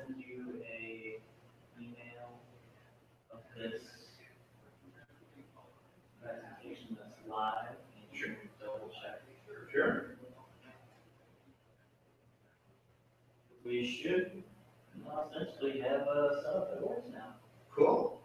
send you a email of this presentation that's live, and you can double check. Sure. We should essentially have a setup that works now. Cool.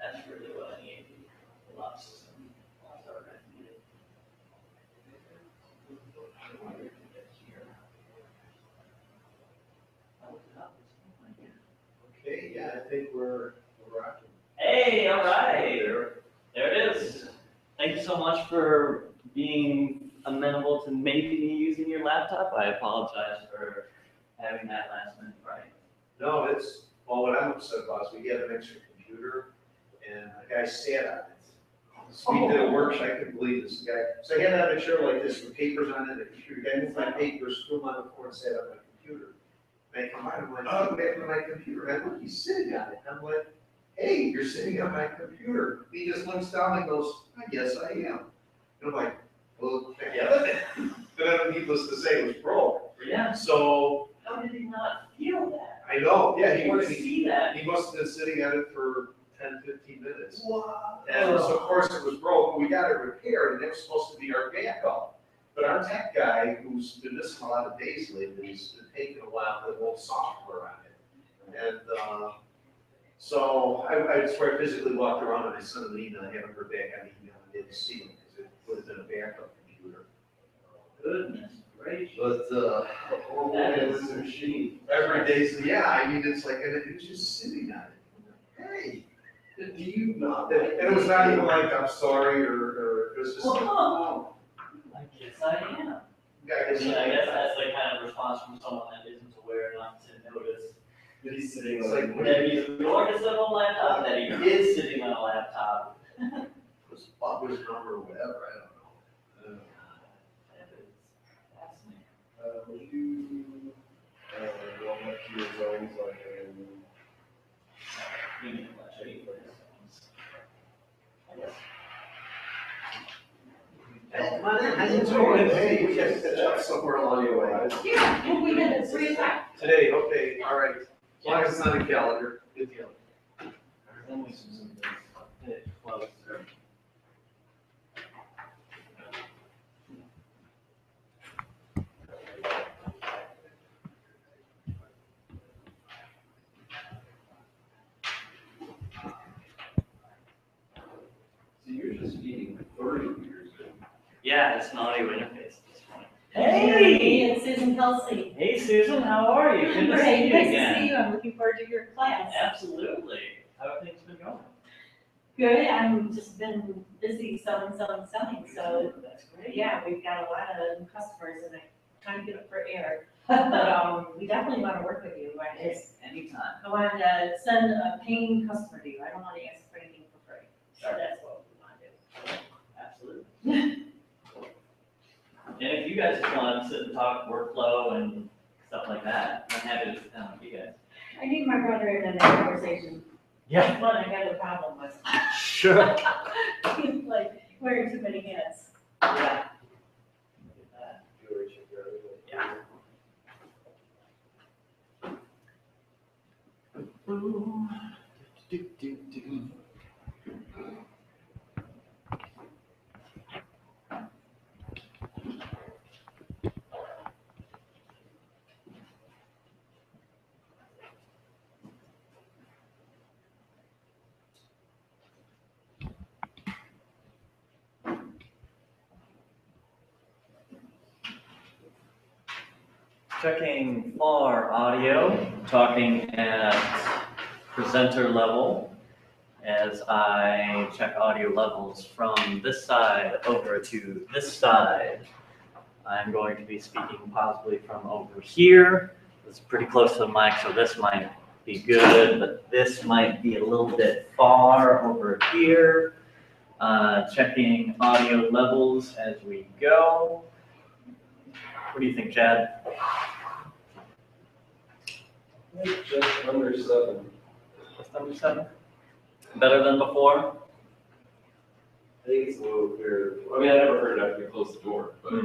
That's really what I need. A lot system. I'll start writing it. Okay, yeah, I think we're rocking. Hey, all right. There it is. Thank you so much for being amenable to maybe me using your laptop. I apologize for having that last minute right. No, it's, well, what I'm upset about is we had an extra computer and a guy sat on it. So we did a workshop, I couldn't believe this guy. So I had to have a chair like this with papers on it, a computer. The guy moved my papers, threw them on the floor and sat on my computer. And I come by, I'm like, oh, back to my computer. And I look, he's sitting on it. And I'm like, hey, you're sitting on my computer. He just looks down and goes, I guess I am. And I'm like, well, I get it. But then needless to say, it was broke. Yeah. So. How did he not feel that? I know, yeah, Or see that? he must have been sitting on it for 10, 15 minutes. Wow. And so, of course, it was broke, we got it repaired, and it was supposed to be our backup. But our tech guy, who's been missing a lot of days lately, has been taking a lot of the old software on it. And so I swear I physically walked around and I sent him an email, I haven't heard back on the email, I didn't see him, because it would have been a backup computer. Goodness gracious. But, That is a machine. every day, so yeah, I mean, it's like, and it was just sitting on it. Hey, do you not? And it was not even like, I'm sorry, or it was just. Whoa. I guess I am. Yeah, I mean, I guess that's the kind of response from someone that isn't aware enough to notice that he's sitting It's like. that he's going to sit on a laptop, that he is sitting on a laptop. Was Bubba's number or whatever, I don't know. That is fascinating. Would you, go up to your zones like I'll show you what this is. I guess. Hey, come on in, how you doing? Hey, we gotta catch up somewhere along the way. Yeah, we did it 3 o'clock. Today, okay, all right. As long as it's on the calendar, good deal. Then we should move this a bit closer. So you're just eating 30 years. Yeah, it's an audio interface at this point. Hey, it's Susan Kelsey. Hey Susan, how are you? Good to see Great, you nice to again. see you. I'm looking forward to your class. Absolutely. How have things been going? Good, I've just been busy selling, so, That's great. yeah, we've got a lot of new customers and I'm trying to get up for air. But, we definitely want to work with you. Anytime. I wanted to send a paying customer to you. I don't want to ask for anything for free. So that's what we want to do. Absolutely. And if you guys just want to sit and talk workflow and stuff like that, I'm happy to sit down with you guys. I need my brother in that conversation. Yeah. One I had a problem with. Sure. Like wearing too many hats. Yeah. Yeah. Checking for audio, talking at presenter level as I check audio levels from this side over to this side. I'm going to be speaking possibly from over here. It's pretty close to the mic, so this might be good, but this might be a little bit far over here. Checking audio levels as we go. What do you think, Chad? Just under 7. Just under 7? Better than before? I think it's a little clearer. I mean, I never heard it after you closed the door, but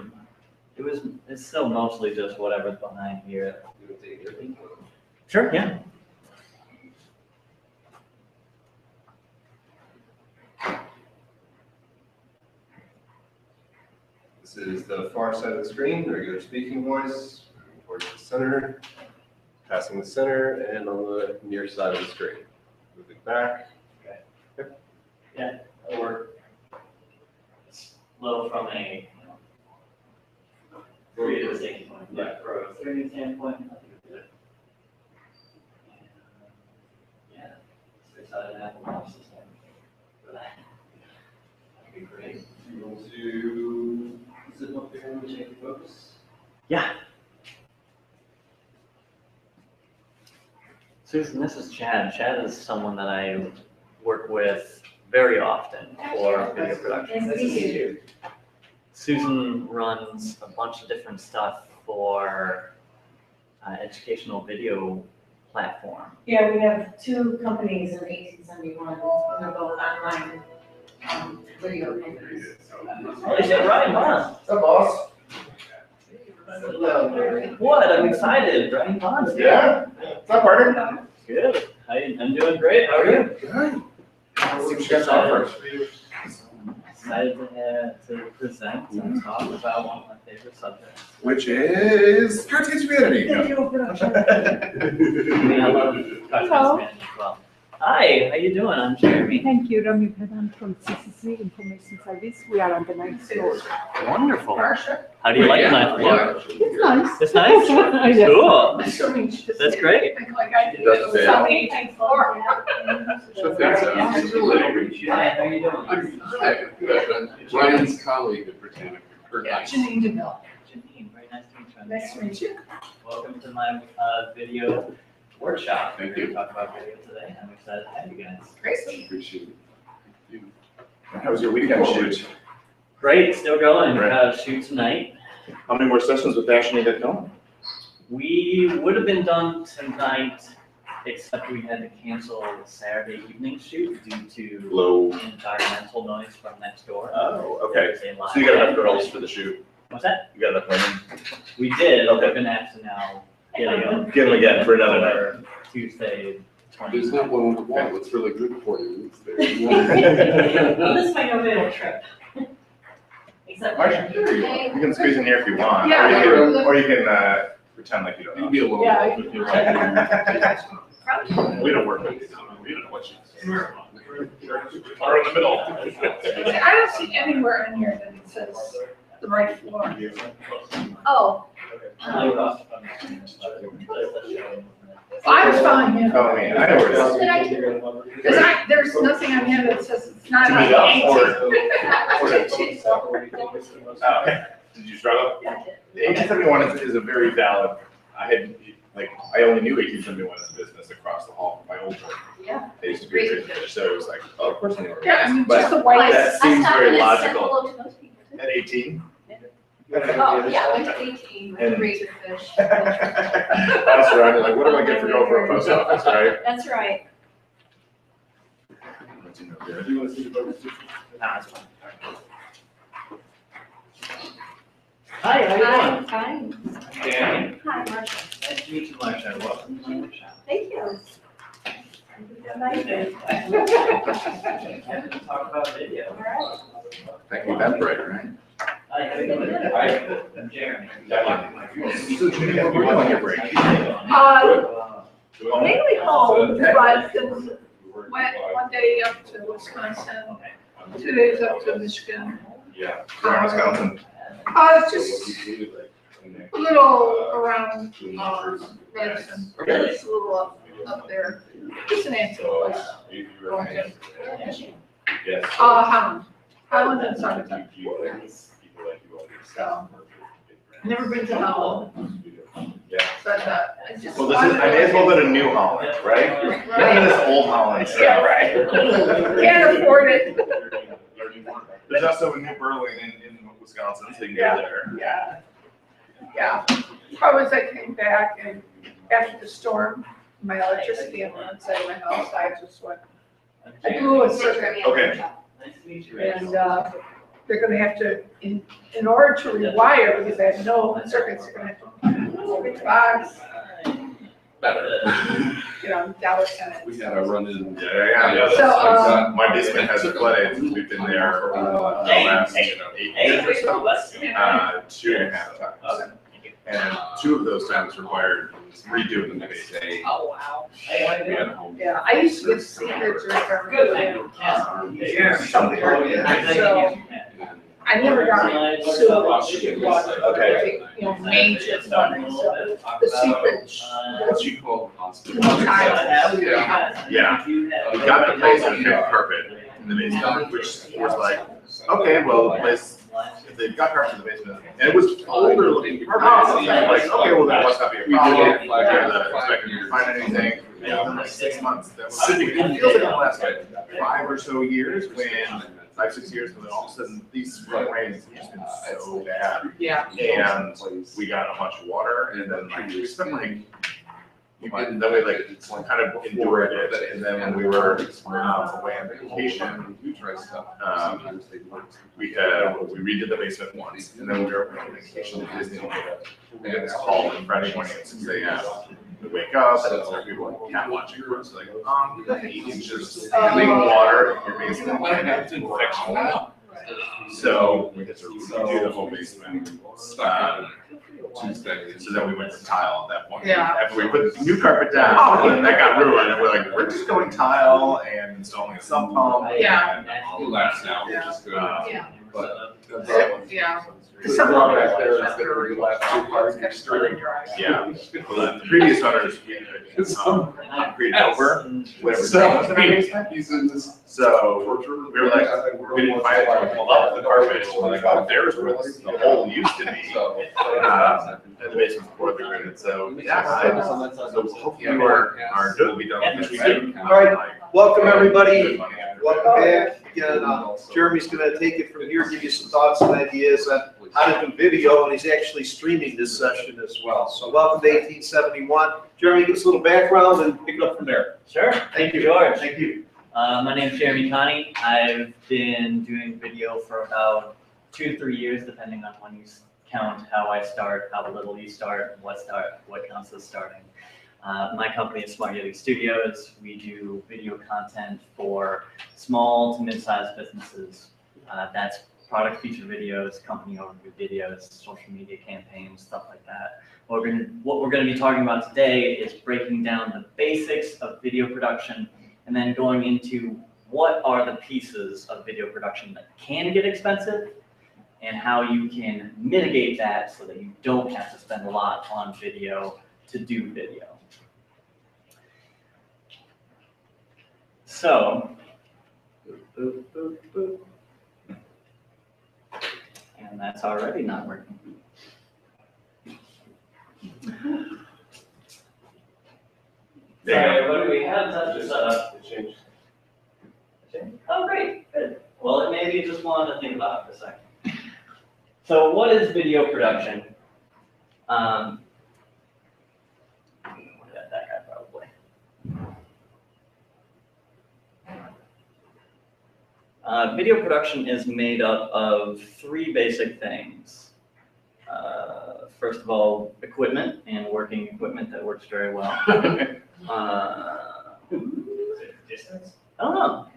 It's still mostly just whatever's behind here. you would take everything. Sure, yeah. This is the far side of the screen, regular speaking voice, moving towards the center, passing the center, and on the near side of the screen. Moving back. Or it's a little from a creative standpoint, yeah, for a creative standpoint. I think it's good. Yeah, six-sided Apple Watch system. That'd be great. You want to zip up there and change focus? Yeah. Susan, this is Chad. Chad is someone that I work with very often for video production. Nice to meet you. Susan runs a bunch of different stuff for educational video platform. Yeah, we have two companies in 1871, they're both online, video companies. Oh, you said Ryan, huh? What's up, boss? What? I'm excited. Ryan Bond's here. Yeah? What's up, partner? Good. I'm doing great. How are you? Good. Let's see what you guys offer. Excited to present and talk about one of my favorite subjects. Which is cartoon community. Video production. I mean, I love cartoon management as well. Hi, how you doing? I'm Jeremy. Thank you, Rami Pradhan from CCC Information Service. We are on the ninth floor. Wonderful. How do you like the ninth floor? It's nice. It's nice? Yes. Cool. Nice to meet you. That's great. Like I did. That's fair. So many times before. So thanks, Hi, how you doing? Ryan's colleague at Britannica. Janine DeMille. Janine, very nice to meet you. Nice to meet you. Welcome to my video workshop. Thank We're going you. to talk about video today. I'm excited to have you guys. Great. Appreciate it. How was your weekend shoot? Great, still going. Right. Got a shoot tonight. How many more sessions with Ashley that film? We would have been done tonight, except we had to cancel the Saturday evening shoot due to Low. environmental noise from next door. Oh, okay. There's a live- So you got enough girls for the shoot? What's that? You got enough women? We did. Okay. We're gonna have to now get them. Get them again for another night. Tuesday, There's 20th. not one on the wall that's really good for you. It's there. Well, this might go a trip. Except. Marcia, you can squeeze in here if you want. Yeah. Or you can pretend like you don't You'd know. be a little. Yeah, I- if you like. We don't work with you. We don't know what you. Or in the middle. I don't see anywhere in here that it says the right floor. Oh. I was fine, yeah. Oh, man, I know where it is. Did I? Because there's nothing on here that says it's not To on meet up, the Oh, did you struggle? Yeah, I did. The 1871 is a very valid, I only knew 1871 as a business across the hall from my old work. Yeah. They used to be a fish, so it was like, oh, of course I know where it is. Yeah, I mean, But just the white. that seems very logical. Hello to those people too. At 18? Oh, yeah, I went to 18, And- razorfish. I was surrounded, like, what do I get for going for a post office, right? That's right. Once you know there. Do you want to see the vote? Nah, it's fine. Hi, how you doing? Fine. Danny. Hi, Marcia. Nice to meet you, Marcia. Welcome to my workshop. Thank you. Nice day. Talk about video. All right. Thank you, that's right, right? Hi, how you doing? Hi, I'm Jeremy. So, Judy, what were you on your break? Mainly home, but since went one day up to Wisconsin, 2 days up to Michigan. Yeah. Where in Wisconsin? Just a little around, Madison, just a little up there, just an answer place. Yes. Holland and Saugerties. So, never been to Holland, Yeah. but, I just. Well, this is, I may as well go to New Holland, right? Get into this old Holland stuff. Yeah, right. Can't afford it. There's also a New Berlin in Wisconsin, so you can go there. Yeah. Yeah. Probably as I came back and after the storm, my electricity on one side of my house, I just went, I blew a circuit. Okay. Nice to meet you. And, they're gonna have to, in order to rewire, because I have no circuits, they're gonna have to big box, $1.10. We had a run-in. Yeah. So, My basement has flooded, we've been there for the last, 8 years or so, 2.5 times. And 2 of those times required redoing the basement. Oh, wow. Yeah. Yeah, I used to get secrets or Good. something, so I never got sewage, water, Okay. major flooding, so the secrets. What you call the hospital. Yeah. We got the place with hip carpet in the basement, which was like, okay, well, the place, if they've got carpet in the basement, and it was older looking carpet, so you're like, okay, well, that must not be a problem. They're expecting to find anything. Yeah, in like 6 months, that was sitting, it feels like the last like 5 or so years, when 5, 6 years, when all of a sudden these spring rains have just been so bad. Yeah. And we got a bunch of water, and then like, we spent like, and then we like kind of endured it, and then when we were away on vacation, we redid the basement once, and then we were on vacation at Disneyland. We got this call on Friday morning at 6 a.m. We wake up, and it's like people like cat watching for us, like, you got 8 inches of standing water in your basement, and it's infection. So we had to redo the whole basement. So then we went to tile at that point. Yeah. After we put the new carpet down, and then that got ruined, and we're like, we're just going tile and installing a sump pump. Yeah. And All of that's now, which is good. Yeah. But. Yeah. The drawback there is that we last 2 parts extremely dry. Yeah. Well, the previous owners, concrete over, whatever. So, was in our basement. he's in this. So we were like, we didn't find it to pull up the carpet, we're like, oh, there's where the hole used to be. And the basement's poorly rooted, so, yeah, so hopefully our good will be done this weekend. All right, welcome everybody. Welcome back. Again, Jeremy's gonna take it from here, give you some thoughts and ideas on how to do video, and he's actually streaming this session as well. So welcome to 1871. Jeremy, give us a little background and pick it up from there. Sure. Thank you. George. Thank you. My name's Jeremy Connie. I've been doing video for about 2 to 3 years, depending on when you count how I start, how little you start, what counts as starting. My company is Smart Yeti Studios. We do video content for small to mid-sized businesses. That's product feature videos, company overview videos, social media campaigns, stuff like that. What we're going to be talking about today is breaking down the basics of video production and then going into what are the pieces of video production that can get expensive and how you can mitigate that so that you don't have to spend a lot on video to do video. So, boop, boop, boop. And that's already not working. Sorry, what do we have? That's Oh, great, good. Well, it maybe just wanted to think about it for a second. So what is video production? That guy probably. Video production is made up of three basic things. First of all, equipment and working equipment that works very well. Distance? I don't know.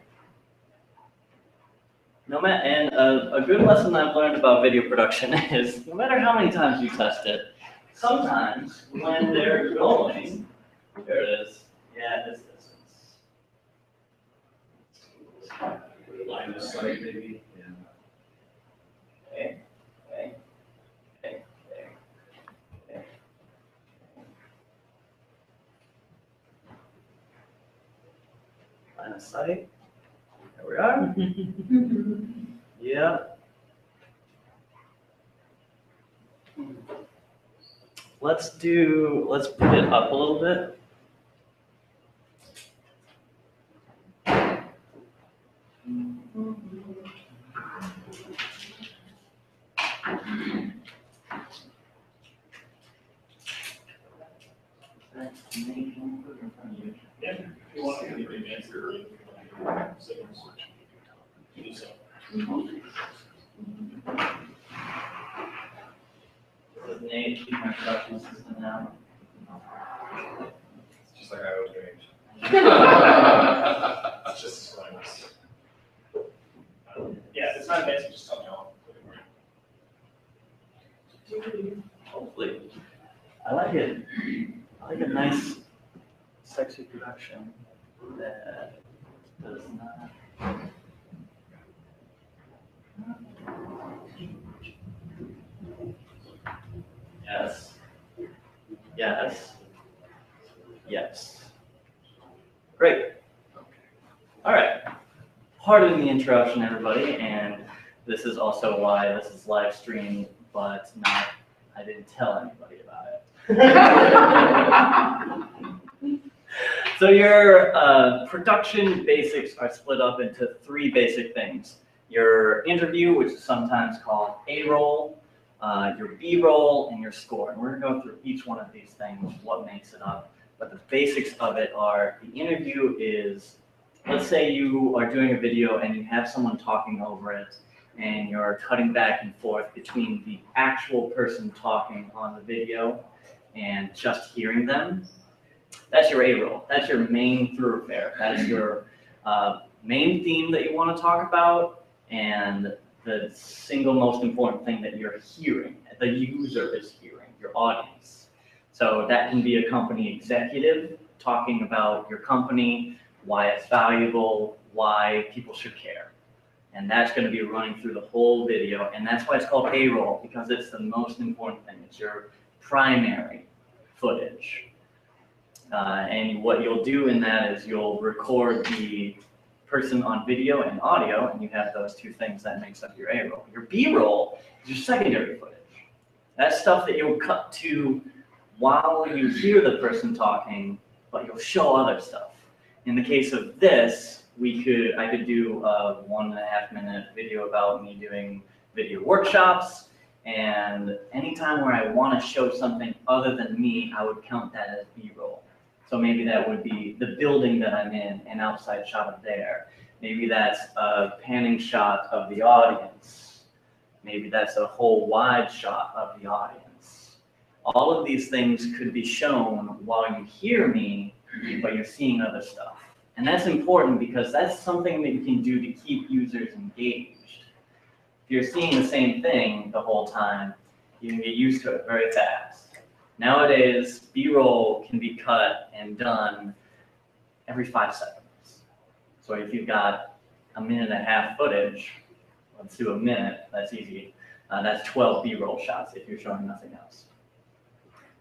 And a good lesson I've learned about video production is no matter how many times you test it, sometimes when they're going, there it is. Yeah, it is distance. Line of sight, maybe. Okay, okay, okay, okay. Line of sight. There we are. Yeah. Let's put it up a little bit. Yeah, if you want to get the answer. Do so. This is Nate, he's my production assistant now. It's just like I was doing. It's just as nice. Yeah, if it's not advanced, just tell me I'll put it right. Hopefully. I like it. I like a nice, sexy production that does not. Yes. Yes. Yes. Great. All right. Pardon the interruption, everybody, and this is also why this is live streamed, but not. I didn't tell anybody about it. So your production basics are split up into three basic things. Your interview, which is sometimes called A-roll, your B-roll, and your score. And we're going to go through each one of these things, what makes it up. But the basics of it are, the interview is, let's say you are doing a video and you have someone talking over it, and you're cutting back and forth between the actual person talking on the video and just hearing them. That's your A-roll. That's your main thoroughfare. That's your main theme that you want to talk about, and the single most important thing that you're hearing, the user is hearing, your audience. So that can be a company executive talking about your company, why it's valuable, why people should care. And that's going to be running through the whole video, and that's why it's called A-roll, because it's the most important thing. It's your primary footage. And what you'll do in that is you'll record the person on video and audio, and you have those two things that makes up your A-roll. Your B-roll is your secondary footage. That's stuff that you'll cut to while you hear the person talking, but you'll show other stuff. In the case of this, I could do a 1.5 minute video about me doing video workshops, and anytime where I want to show something other than me, I would count that as B-roll. So maybe that would be the building that I'm in, an outside shot of there. Maybe that's a panning shot of the audience. Maybe that's a whole wide shot of the audience. All of these things could be shown while you hear me, but you're seeing other stuff. And that's important because that's something that you can do to keep users engaged. If you're seeing the same thing the whole time, you can get used to it very fast. Nowadays, B-roll can be cut and done every 5 seconds. So if you've got 1.5 minute footage, let's do a minute, that's easy. That's 12 B-roll shots if you're showing nothing else.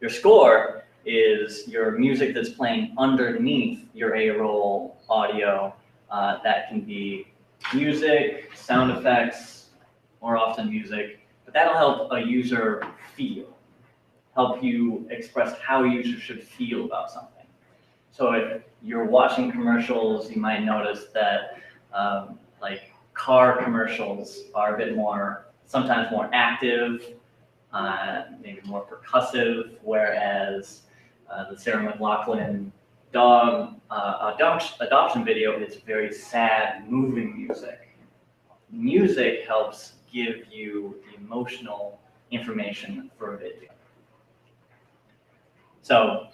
Your score is your music that's playing underneath your A-roll audio. That can be music, sound effects, more often music, but that'll help a user feel, help you express how a user should feel about something. So if you're watching commercials, you might notice that like car commercials are a bit more, sometimes more active, maybe more percussive, whereas the Sarah McLachlan dog adoption video is very sad, moving music. music helps give you the emotional information for a video. So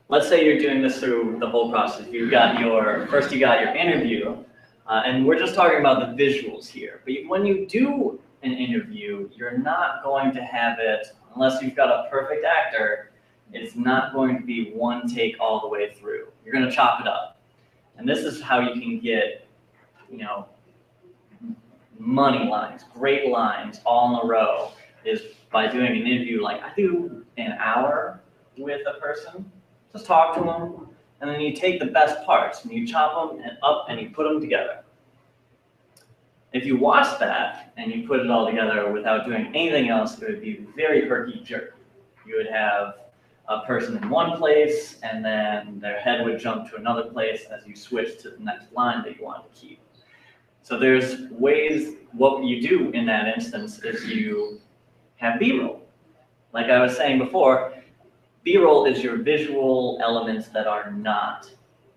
let's say you're doing this through the whole process. You got your interview, and we're just talking about the visuals here. But when you do an interview, you're not going to have it, unless you've got a perfect actor, it's not going to be one take all the way through. You're going to chop it up. And this is how you can get, money lines, great lines all in a row, is by doing an interview like I do an hour with a person. Just talk to them, and then you take the best parts and you chop them up and you put them together. If you watch that and you put it all together without doing anything else, it would be very herky-jerky. You would have a person in one place, and then their head would jump to another place as you switch to the next line that you want to keep. So there's ways, what you do in that instance is you have B-roll. Like I was saying before, B-roll is your visual elements that are not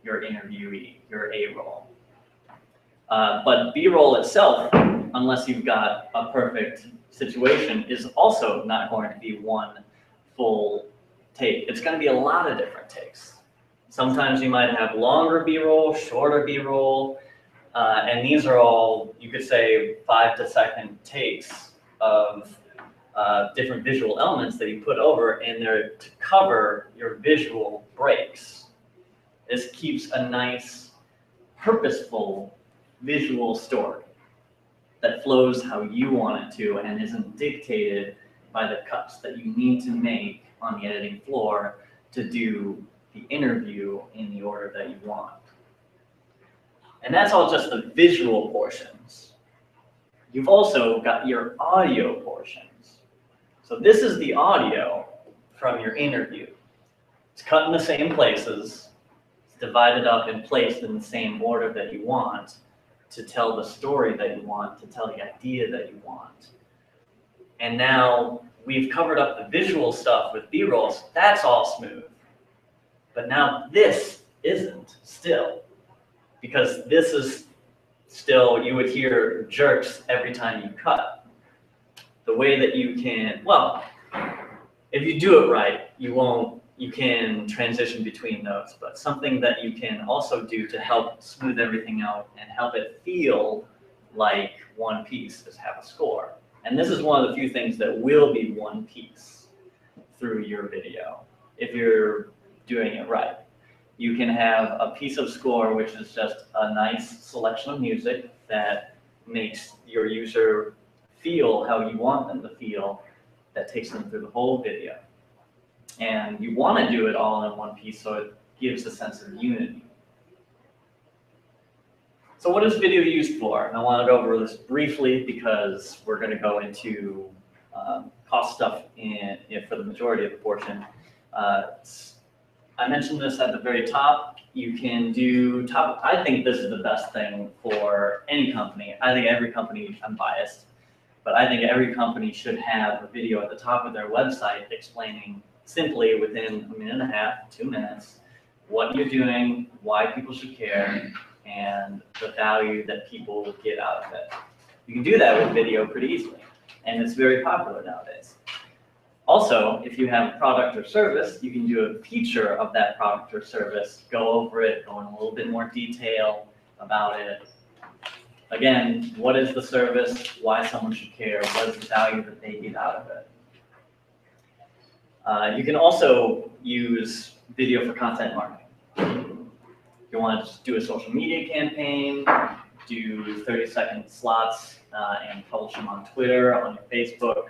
your interviewee, your A-roll. But B-roll itself, unless you've got a perfect situation, is also not going to be one full take. It's going to be a lot of different takes. Sometimes you might have longer B-roll, shorter B-roll, and these are all, you could say, 5-second takes of different visual elements that you put over in there to cover your visual breaks. This keeps a nice, purposeful visual story that flows how you want it to and isn't dictated by the cuts that you need to make on the editing floor to do the interview in the order that you want. And that's all just the visual portions. You've also got your audio portions. So this is the audio from your interview. It's cut in the same places. It's divided up and placed in the same order that you want to tell the story that you want, to tell the idea that you want. And now we've covered up the visual stuff with B-rolls. That's all smooth. But now this isn't still. Because this is still, you would hear jerks every time you cut. The way that you can, well, if you do it right, you can transition between those, but something that you can also do to help smooth everything out and help it feel like one piece is have a score. And this is one of the few things that will be one piece through your video, if you're doing it right. You can have a piece of score, which is just a nice selection of music that makes your user feel how you want them to feel, that takes them through the whole video. And you want to do it all in one piece so it gives a sense of unity. So what is video used for? I want to go over this briefly because we're going to go into cost stuff for the majority of the portion. I mentioned this at the very top. You can do I think this is the best thing for any company. I think every company, I'm biased, but I think every company should have a video at the top of their website explaining simply within 1.5 minutes, 2 minutes, what you're doing, why people should care, and the value that people get out of it. You can do that with video pretty easily, and it's very popular nowadays. Also, if you have a product or service, you can do a feature of that product or service, go over it, go in a little bit more detail about it. Again, what is the service, why someone should care, what is the value that they get out of it. You can also use video for content marketing. If you want to just do a social media campaign, do 30-second slots and publish them on Twitter, on your Facebook.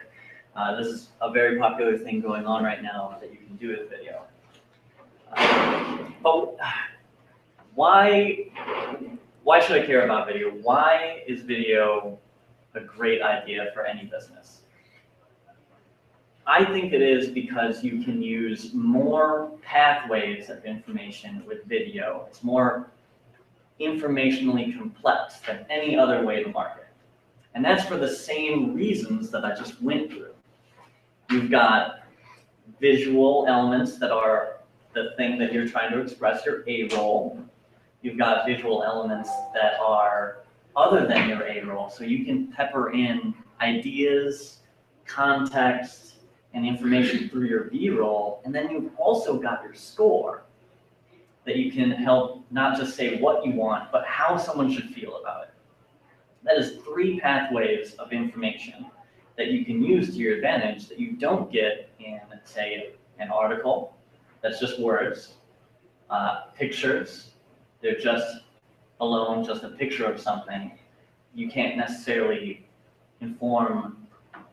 This is a very popular thing going on right now that you can do with video. But why should I care about video? Why is video a great idea for any business? I think it is because you can use more pathways of information with video. It's more informationally complex than any other way to market. And that's for the same reasons that I just went through. You've got visual elements that are the thing that you're trying to express, your A-roll. You've got visual elements that are other than your A roll. So you can pepper in ideas, context, and information through your B roll. And then you've also got your score that you can help not just say what you want, but how someone should feel about it. That is 3 pathways of information that you can use to your advantage that you don't get in, say, an article that's just words, pictures, they're just alone, just a picture of something. You can't necessarily inform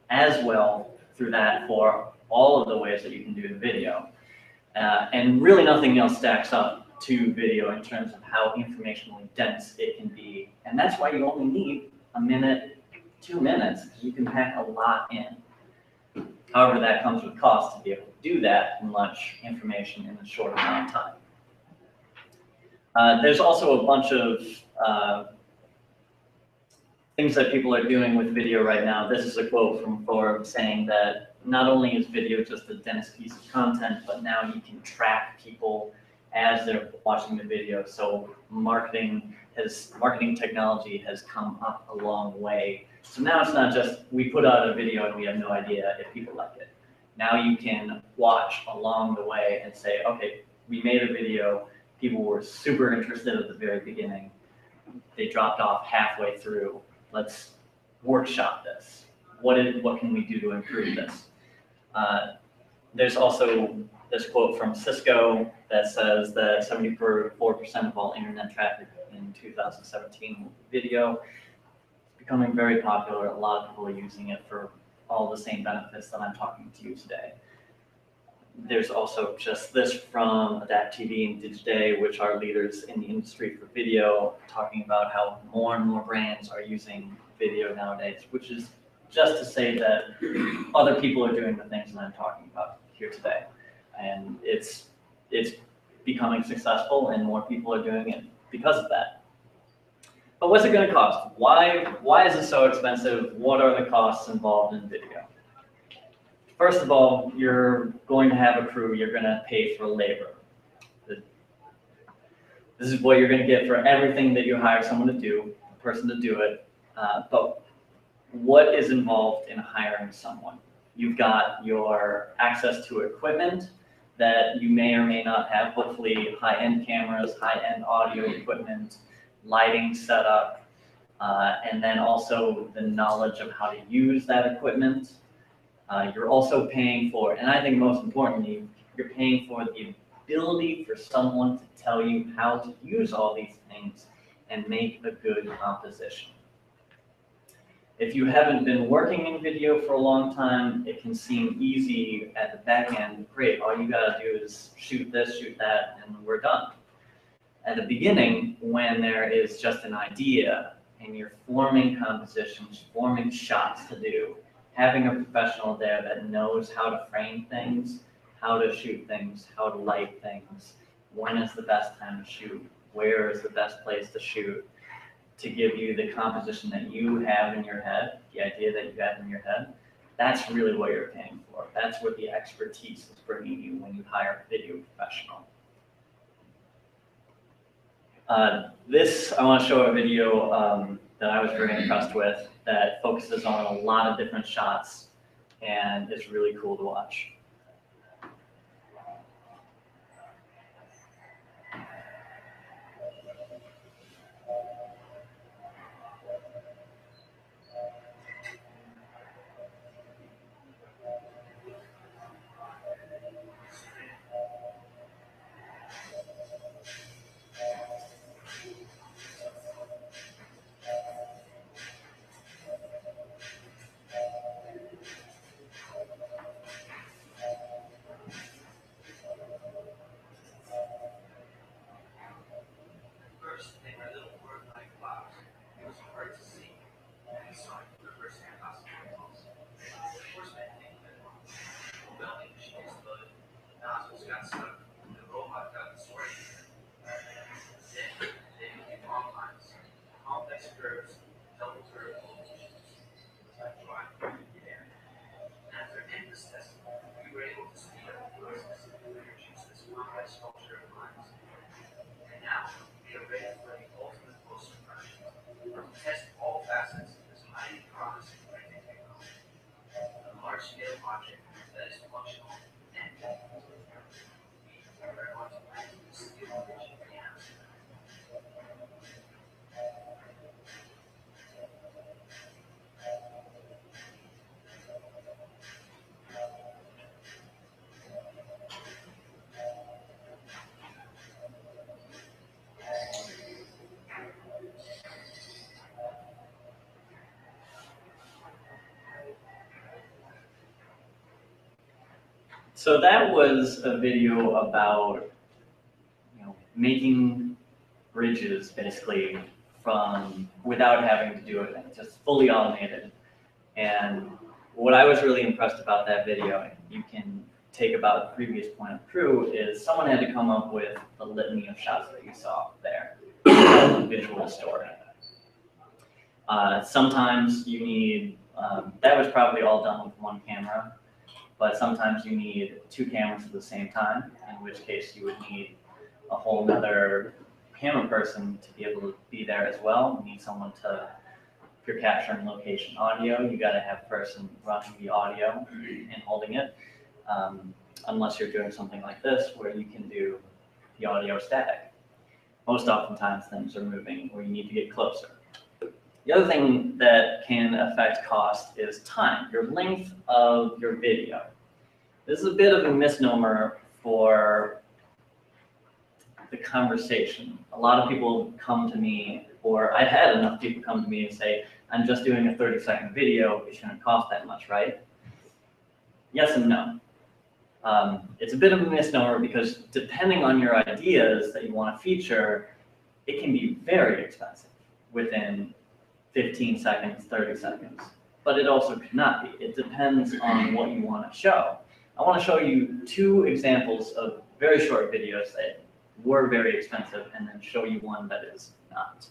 as well through that for all of the ways that you can do the video. And really nothing else stacks up to video in terms of how informationally dense it can be. And that's why you only need a minute, 2 minutes, because you can pack a lot in. However, that comes with cost to be able to do that much information in a short amount of time. There's also a bunch of things that people are doing with video right now. This is a quote from Forbes saying that not only is video just a dense piece of content, but now you can track people as they're watching the video. So marketing technology has come up a long way. So now it's not just we put out a video and we have no idea if people like it. Now you can watch along the way and say, okay, we made a video, people were super interested at the very beginning, they dropped off halfway through, let's workshop this. What can we do to improve this? There's also this quote from Cisco that says that 74% of all internet traffic in 2017 video. It's becoming very popular. A lot of people are using it for all the same benefits that I'm talking to you today. There's also just this from Adapt TV and Digiday, which are leaders in the industry for video, talking about how more and more brands are using video nowadays, which is just to say that other people are doing the things that I'm talking about here today. And it's becoming successful and more people are doing it because of that. But what's it going to cost? Why is it so expensive? What are the costs involved in video? First of all, you're going to have a crew. You're going to pay for labor. This is what you're going to get for everything that you hire someone to do, a person to do it. But what is involved in hiring someone? You've got your access to equipment that you may or may not have, hopefully high-end cameras, high-end audio equipment, lighting setup, and then also the knowledge of how to use that equipment. You're also paying for, and I think most importantly, you're paying for the ability for someone to tell you how to use all these things and make a good composition. If you haven't been working in video for a long time, it can seem easy at the back end. Great, all you gotta do is shoot this, shoot that, and we're done. At the beginning, when there is just an idea and you're forming compositions, forming shots to do, having a professional there that knows how to frame things, how to shoot things, how to light things, when is the best time to shoot, where is the best place to shoot, to give you the composition that you have in your head, the idea that you have in your head, that's really what you're paying for. That's what the expertise is bringing you when you hire a video professional. I want to show a video that I was very impressed with that focuses on a lot of different shots and is really cool to watch. Test So that was a video about, making bridges basically from without having to do it, just fully automated. And what I was really impressed about that video, and you can take about the previous point of crew, is someone had to come up with the litany of shots that you saw there, visual story. Sometimes you need, that was probably all done with one camera, but sometimes you need two cameras at the same time, in which case you would need a whole nother camera person to be able to be there as well. You need someone to, if you're capturing location audio, you gotta have a person running the audio and holding it. Unless you're doing something like this, where you can do the audio static. Most oftentimes things are moving where you need to get closer. The other thing that can affect cost is time, your length of your video. This is a bit of a misnomer for the conversation. A lot of people come to me, or I've had enough people come to me and say, I'm just doing a 30-second video, it shouldn't cost that much, right? Yes and no. It's a bit of a misnomer because depending on your ideas that you want to feature, it can be very expensive within 15 seconds, 30 seconds. But it also could not be. It depends on what you want to show. I want to show you two examples of very short videos that were very expensive and then show you one that is not.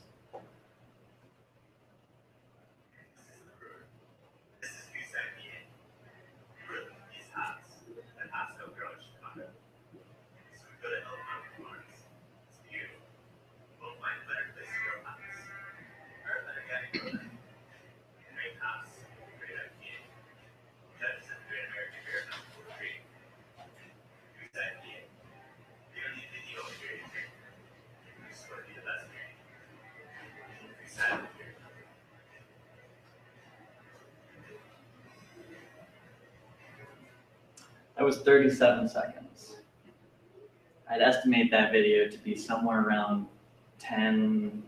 That was 37 seconds. I'd estimate that video to be somewhere around 10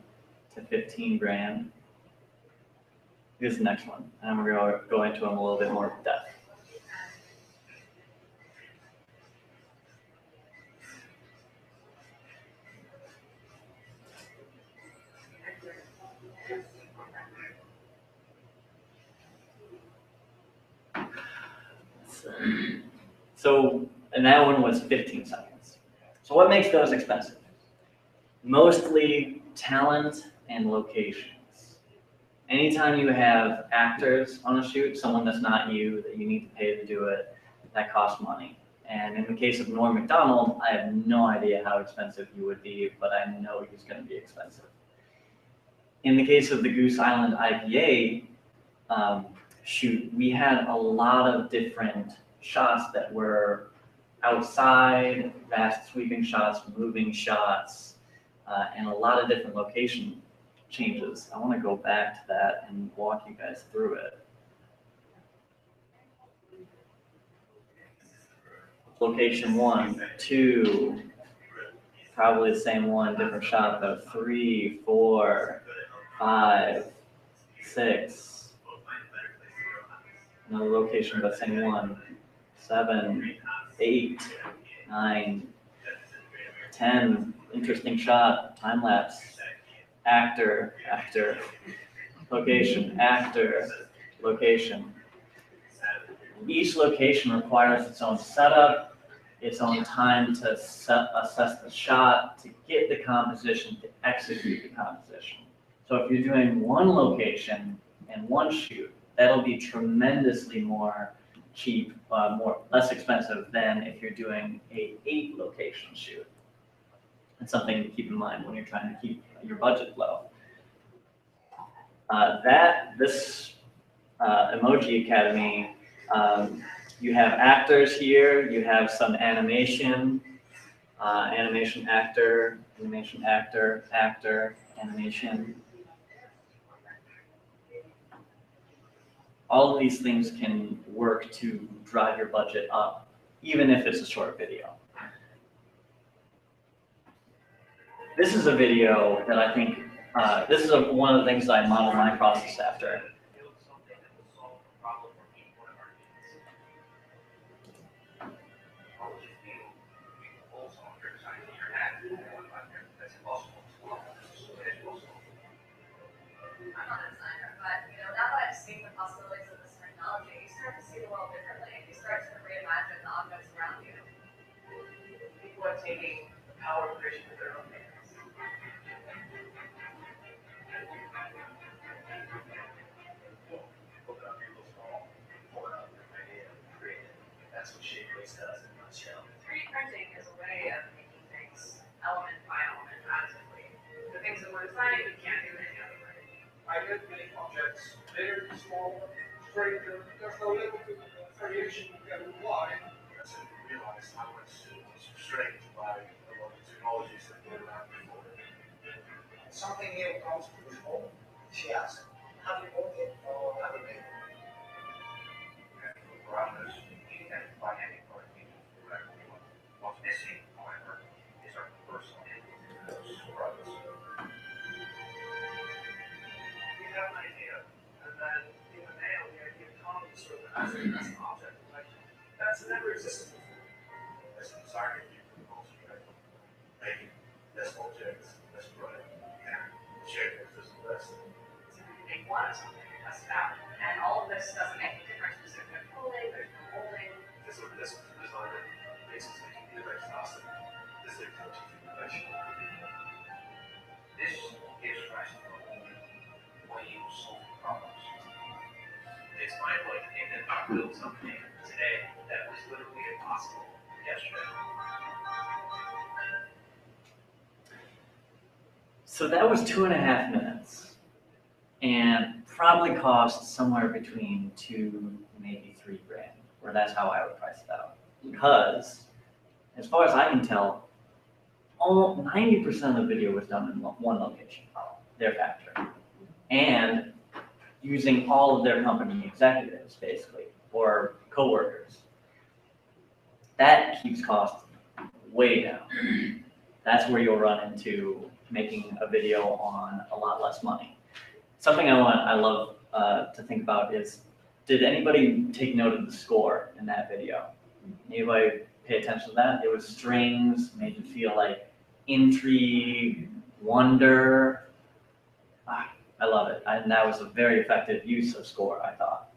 to 15 grand. Here's the next one, and I'm going to go into them a little bit more depth. So, and that one was 15 seconds. So what makes those expensive? Mostly talent and locations. Anytime you have actors on a shoot, someone that's not you, that you need to pay to do it, that costs money. And in the case of Norm Macdonald, I have no idea how expensive he would be, but I know he's going to be expensive. In the case of the Goose Island IPA shoot, we had a lot of different shots that were outside, fast sweeping shots, moving shots, and a lot of different location changes. I want to go back to that and walk you guys through it. Location 1, 2, probably the same one, different shot though. 3, 4, 5, 6. Another location, but same one. 7, 8, 9, 10. Interesting shot. Time lapse. Actor, actor. Location, actor, location. Each location requires its own setup, its own time to assess the shot, to get the composition, to execute the composition. So if you're doing one location and one shoot, that'll be tremendously more cheap, less expensive than if you're doing a 8 location shoot. It's something to keep in mind when you're trying to keep your budget low. This Emoji Academy, you have actors here, you have some animation, animation actor, actor, animation. All of these things can work to drive your budget up, even if it's a short video. This is a video that I think, this is one of the things that I model my process after. identity objects, big, small, stranger, there's no limit to the variation you can apply. Yes, and we realize how much was restrained by a lot of technologies that were around before. Something new comes to the home. She asked, have you bought it or have you made it? And for parameters, you can't buy any product features directly. What's missing, however, is our personal input into those products. We have an idea, and then in the mail the idea comes sort of as an object. Like, that's never existed before. As a designer, you can also try to make less objects, less product, and share this as the best. Make one of something that's about, and all of this doesn't make a difference because there's no cooling, there's no molding. This is this designer makes it so you can be very fast. This is close to perfection. This gives rise to a whole new way of solving problems. It's mind-blowing to think that I built something today that was literally impossible yesterday. So that was 2.5 minutes, and probably cost somewhere between $2, maybe $3 grand, or that's how I would price it out. Because, as far as I can tell, all 90% of the video was done in one location, their factory, and using all of their company executives, basically, or coworkers. That keeps costs way down. That's where you'll run into making a video on a lot less money. Something I love to think about is, did anybody take note of the score in that video? Anybody pay attention to that? It was strings, made you feel like intrigue, wonder. I love it. And that was a very effective use of score, I thought.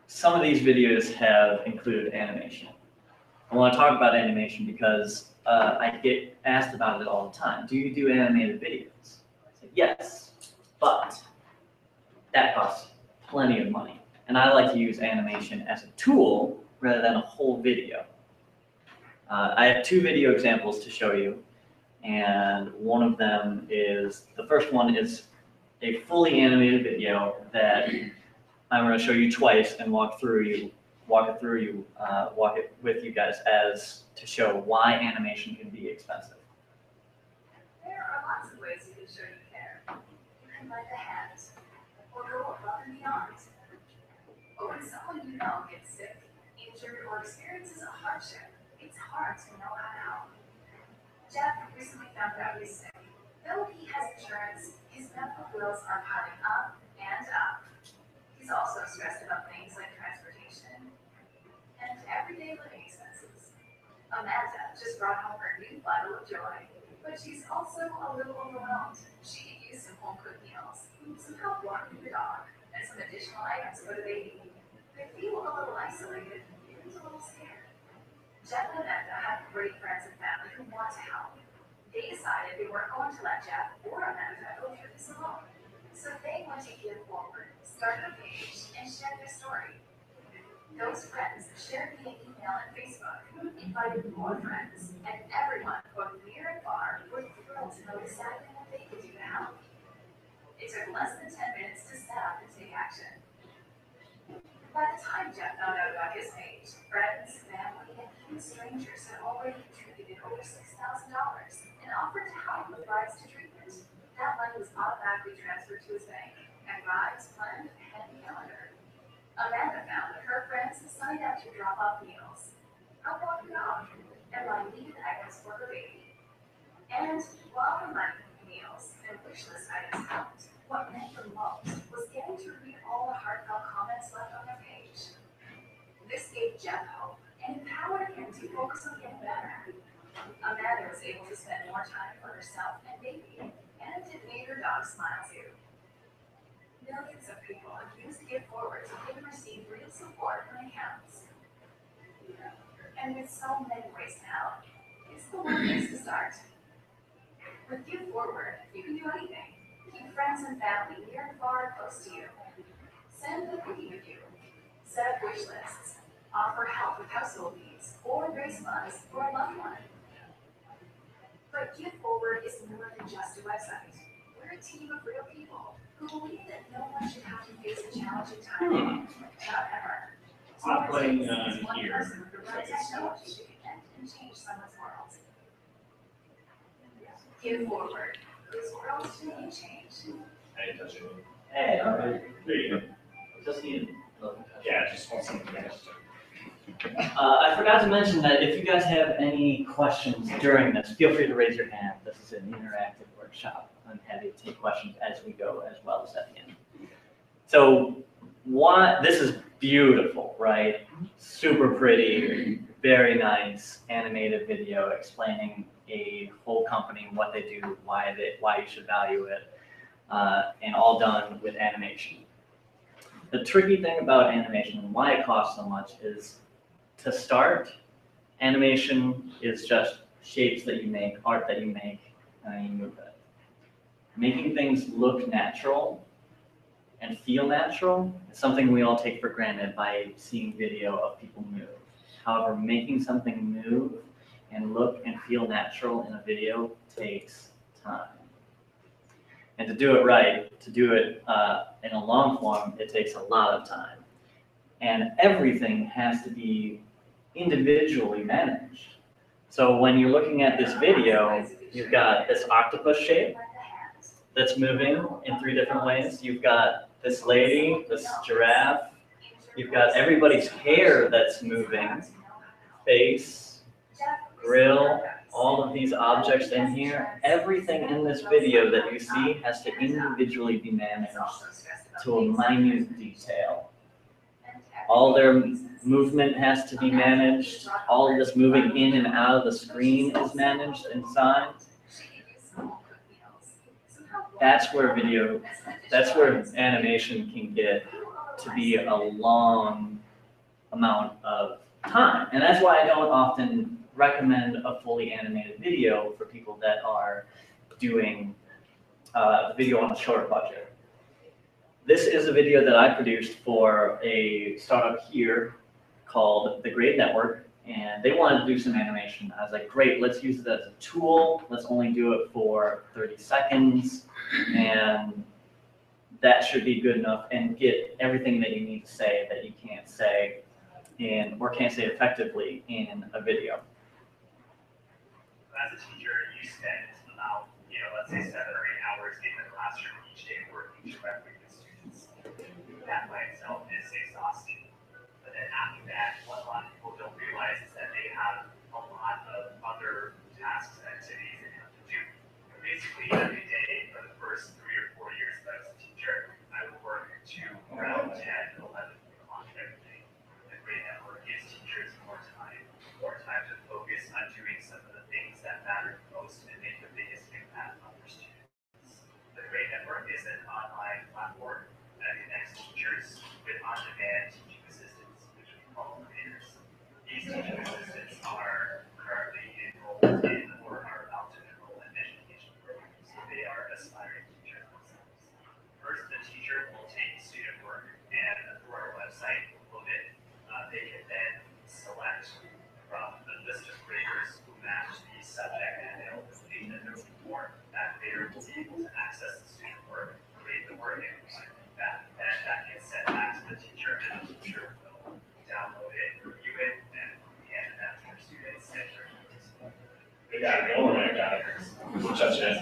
Some of these videos have included animation. I want to talk about animation because I get asked about it all the time. Do you do animated videos? I say, yes, but that costs plenty of money. And I like to use animation as a tool rather than a whole video. I have 2 video examples to show you. And one of them is, the first one is a fully animated video that I'm going to show you twice and walk it with you guys as to show why animation can be expensive. There are lots of ways you can show you care. You can lend a hand, or go above and beyond. But when someone you know gets sick, injured, or experiences a hardship, it's hard to know how to help. Jeff recently found out he's sick. Though he has insurance, his medical bills are piling up and up. He's also stressed about things like transportation and everyday living expenses. Amanda just brought home her new bottle of joy, but she's also a little overwhelmed. She could use some home-cooked meals, some help walking the dog, and some additional items for the baby. They feel a little isolated and a little scared. Jeff and Amanda have great friends and family who want to help. They decided they weren't going to let Jeff or Amanda go through this alone. So they went to Give Forward, started a page, and shared their story. Those friends shared via email and Facebook, invited more friends, and everyone, both near and far, were thrilled to know exactly what they could do to help. It took less than 10 minutes to set up and take action. By the time Jeff found out about his page, friends, family, and even strangers had already contributed over $6,000 and offered to help with rides to treatment. That money was automatically transferred to his bank, and rides planned ahead in the calendar. Amanda found that her friends had signed up to drop off meals, help walk the dog, and buy needed items for her baby. And while her money, meals, and wish list items helped, what meant the most was getting to read all the heartfelt comments left on their page. This gave Jeff hope and empowered him to focus on getting better. Amanda was able to spend more time for herself and baby, and it made her dog smile too. Millions of people have used Give Forward to give and receive real support when it counts. And with so many ways to help, it's the one place to start. With Give Forward, you can do anything. Keep friends and family near and far close to you. Send the cookie with you. Set up wish lists. Offer help with household needs, or raise funds for a loved one. But Give Forward is more than just a website. We're who believe that no one should have to face a challenging time, not ever. I'm putting Is one here. person with the right technology to connect and change someone's world. Give forward. Whose world do you change? I didn't touch it. Hey, all right. There you go. Just need. Yeah, just want something else. I forgot to mention that if you guys have any questions during this, feel free to raise your hand. This is an interactive workshop. I'm happy to take questions as we go, as well as at the end. So, this is beautiful, right? Super pretty, very nice animated video explaining a whole company, what they do, why you should value it, and all done with animation. The tricky thing about animation and why it costs so much is, to start, animation is just shapes that you make, art that you make, and then you move it. Making things look natural and feel natural is something we all take for granted by seeing video of people move. However, making something move and look and feel natural in a video takes time. And to do it right, to do it in a long form, it takes a lot of time. And everything has to be individually managed. So when you're looking at this video, you've got this octopus shape that's moving in 3 different ways. You've got this lady, this giraffe. You've got everybody's hair that's moving, face, grill, all of these objects in here. Everything in this video that you see has to individually be managed to a minute detail. All their movement has to be managed. All of this moving in and out of the screen is managed inside. That's where animation can get to be a long amount of time. And that's why I don't often recommend a fully animated video for people that are doing the video on a short budget. This is a video that I produced for a startup here called The Grade Network, and they wanted to do some animation. I was like, great, let's use it as a tool. Let's only do it for 30 seconds, and that should be good enough and get everything that you need to say that you can't say or can't say effectively in a video. As a teacher, you spend about, let's say 7 or 8 hours in the classroom each day working directly with students. That by itself is exhausting. But then after that, what a lot of people don't realize is that they have a lot of other tasks and activities they have to do. Basically, every day for the first 3 or 4 years that I was a teacher, I would work to around 10, 11 o'clock every day. The Grade Network gives teachers more time to focus on doing some of the things that matter most and make the biggest impact on their students. The Grade Network is an online platform that connects teachers with on-demand teaching assistants, which we call graders. These teaching assistants are currently enrolled in or are about to enroll in education programs, so they are aspiring teachers themselves. First, the teacher will take student work and through our website, upload it. They can then select from the list of graders who match the subject and availability that they're looking for. That grader will be able to access the student work, grade the work, and that gets sent back to the teacher, and the teacher will download it, review it, and hand it back to their students and their Touch it.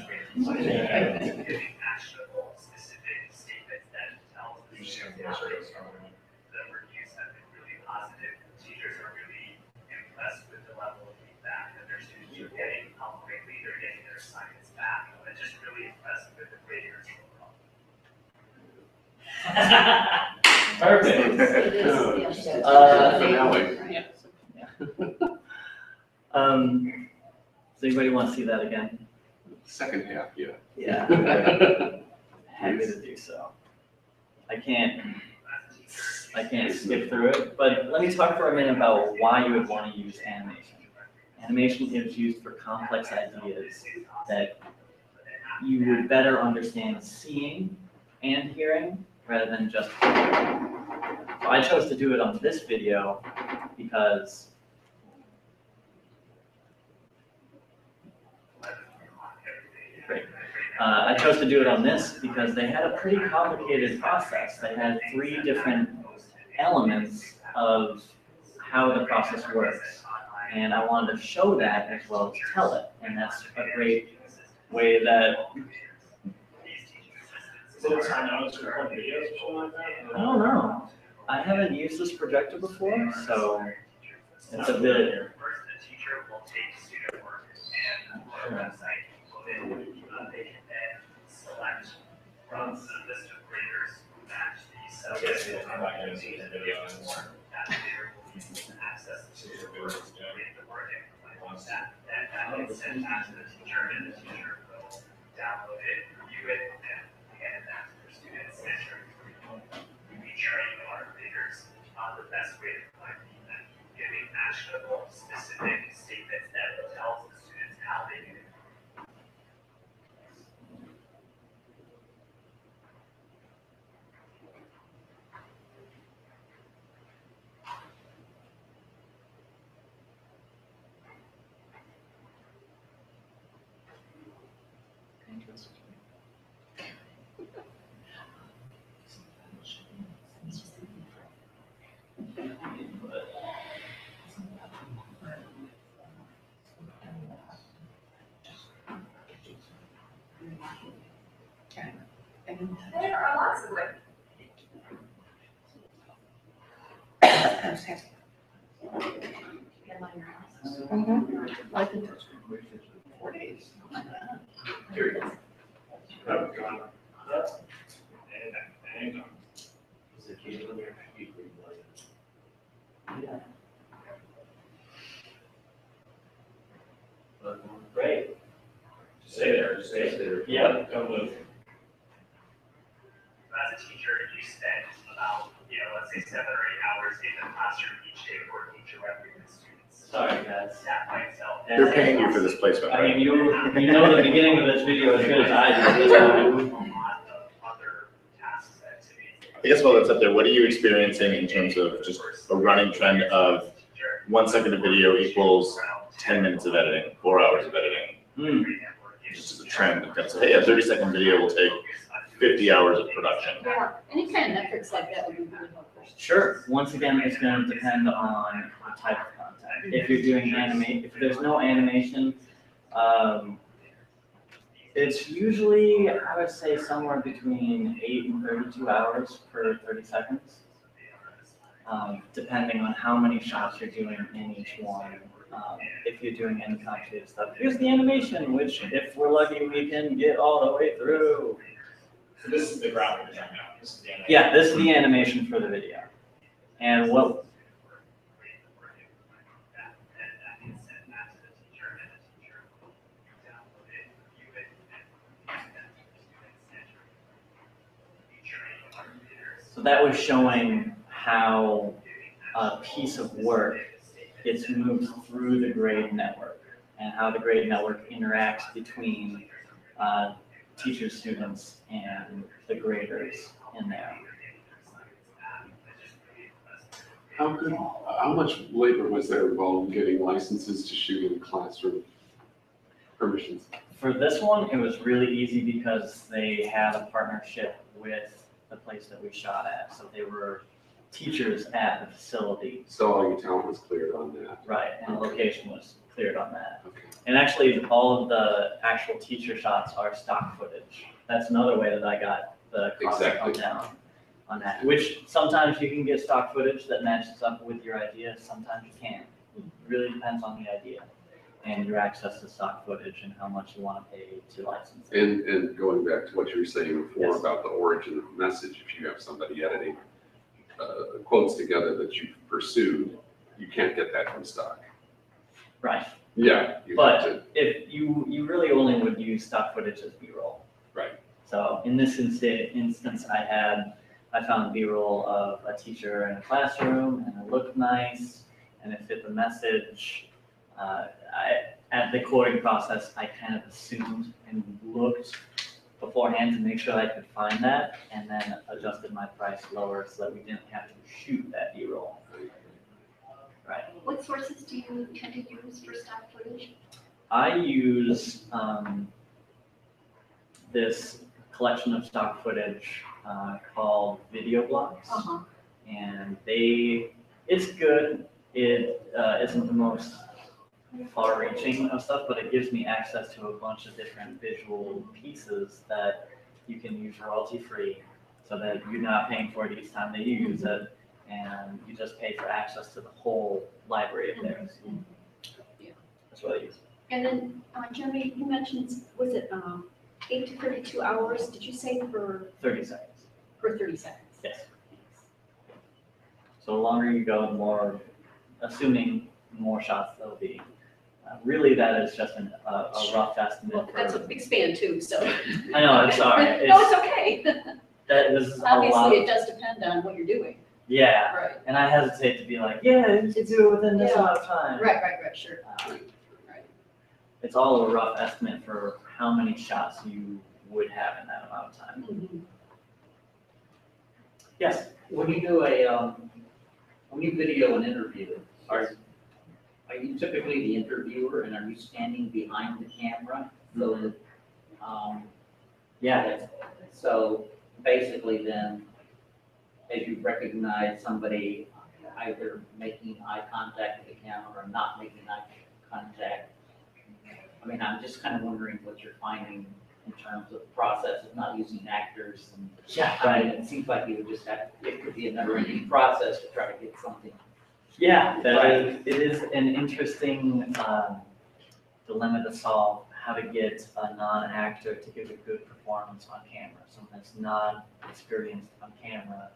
giving actionable, specific statements that tell the students the reviews have been really positive. Teachers are really impressed with the level of feedback that their students are getting, how quickly they're getting their assignments back, and just really impressed with the graders overall. Perfect. Does anybody want to see that again? Second half, yeah. Yeah. Happy to do so. I can't skip through it, but let me talk for a minute about why you would want to use animation. Animation is used for complex ideas that you would better understand seeing and hearing rather than just hearing. So I chose to do it on this video because great. I chose to do it on this because they had a pretty complicated process. They had 3 different elements of how the process works. And I wanted to show that as well as tell it. And that's a great way that, Is it time out to record videos or something like that? I don't know. I haven't used this projector before, so it's a bit. First, the teacher will take student work and on our website, they can then select from the list of graders who match these subjects. That grader will be able to access the student work, create the work and like that. That gets sent back to the teacher and the teacher will download it, review it, and hand it back to their students. We train our graders on the best way to find feedback, giving actionable, specific statements that tells the students how they do it. There are lots of ways. I think that's 4 days. Here we go. Oh, God. And Great. stay there, stay there. Yep. Don't move. As a teacher, you spend about, let's say 7 or 8 hours in the classroom each day working directly with students. Sorry, guys. That by itself. They're paying you for this placement, I mean, right? you know the beginning of this video as good as I do at this point. A lot of other tasks, activities. I guess while that's up there, what are you experiencing in terms of just a running trend of 1 second of video equals 10 minutes of editing, 4 hours of editing? Hmm. Just as a trend, of kind of say, hey, a 30-second video will take 50 hours of production. Yeah, any kind of metrics like that would be really helpful. Sure. Once again, it's going to depend on the type of content. If you're doing if there's no animation, it's usually, I would say, somewhere between 8 and 32 hours per 30 seconds, depending on how many shots you're doing in each one. If you're doing any complicated stuff, here's the animation, which, if we're lucky, we can get all the way through. So this is the graphic design now. This is the animation. Yeah, this is the animation for the video. And what So that was showing how a piece of work gets moved through the grade network and how the grade network interacts between teachers, students, and the graders in there. How much labor was there involved in getting licenses to shoot in the classroom? Permissions? For this one, it was really easy because they had a partnership with the place that we shot at. So they were teachers at the facility. So all your talent was cleared on that? Right, and the location was cleared on that. Okay. And actually, all of the actual teacher shots are stock footage. That's another way that I got the cost to come Exactly. down on that. Which sometimes you can get stock footage that matches up with your idea, sometimes you can't. It really depends on the idea and your access to stock footage and how much you want to pay to license it. And going back to what you were saying before Yes. about the origin of the message, if you have somebody editing quotes together that you've pursued, you can't get that from stock. Right. Yeah. You But have to, if you really only would use stock footage as B-roll. Right. So in this instance, I found B-roll of a teacher in a classroom, and it looked nice, and it fit the message. At the coding process, I kind of assumed and looked beforehand to make sure I could find that, and then adjusted my price lower so that we didn't have to shoot that B-roll. Right. What sources do you tend to use for stock footage? I use this collection of stock footage called Video Blocks. And it's good. It isn't the most far-reaching of stuff, but it gives me access to a bunch of different visual pieces that you can use royalty-free, so that you're not paying for it each time that you use it, and you just pay for access to the whole library of theirs. That's what I use. And then, Jeremy, you mentioned, was it 8 to 32 hours? Did you say for 30 seconds. 30 seconds? Yes. So the longer you go, the more, assuming more shots there'll be. Really, that is just a rough estimate. Well, that's a big span too, so. I know, I'm sorry. No, it's okay. This is a lot. Obviously, it does depend on what you're doing. Yeah, Right. and I hesitate to be like, yeah, you can do it within this Yeah. amount of time. Right, sure. It's all a rough estimate for how many shots you would have in that amount of time. Mm-hmm. Yes? When you do when you video an interview, are you typically the interviewer and are you standing behind the camera? So that, Yeah. So basically then, as you recognize somebody either making eye contact with the camera or not making eye contact, I mean, I'm just kind of wondering what you're finding in terms of process of not using actors and. Yeah, I right. mean, it seems like you would just have, it could be a never-ending process to try to get something. Yeah, it is an interesting dilemma to solve, how to get a non-actor to give a good performance on camera, someone that's not experienced on camera,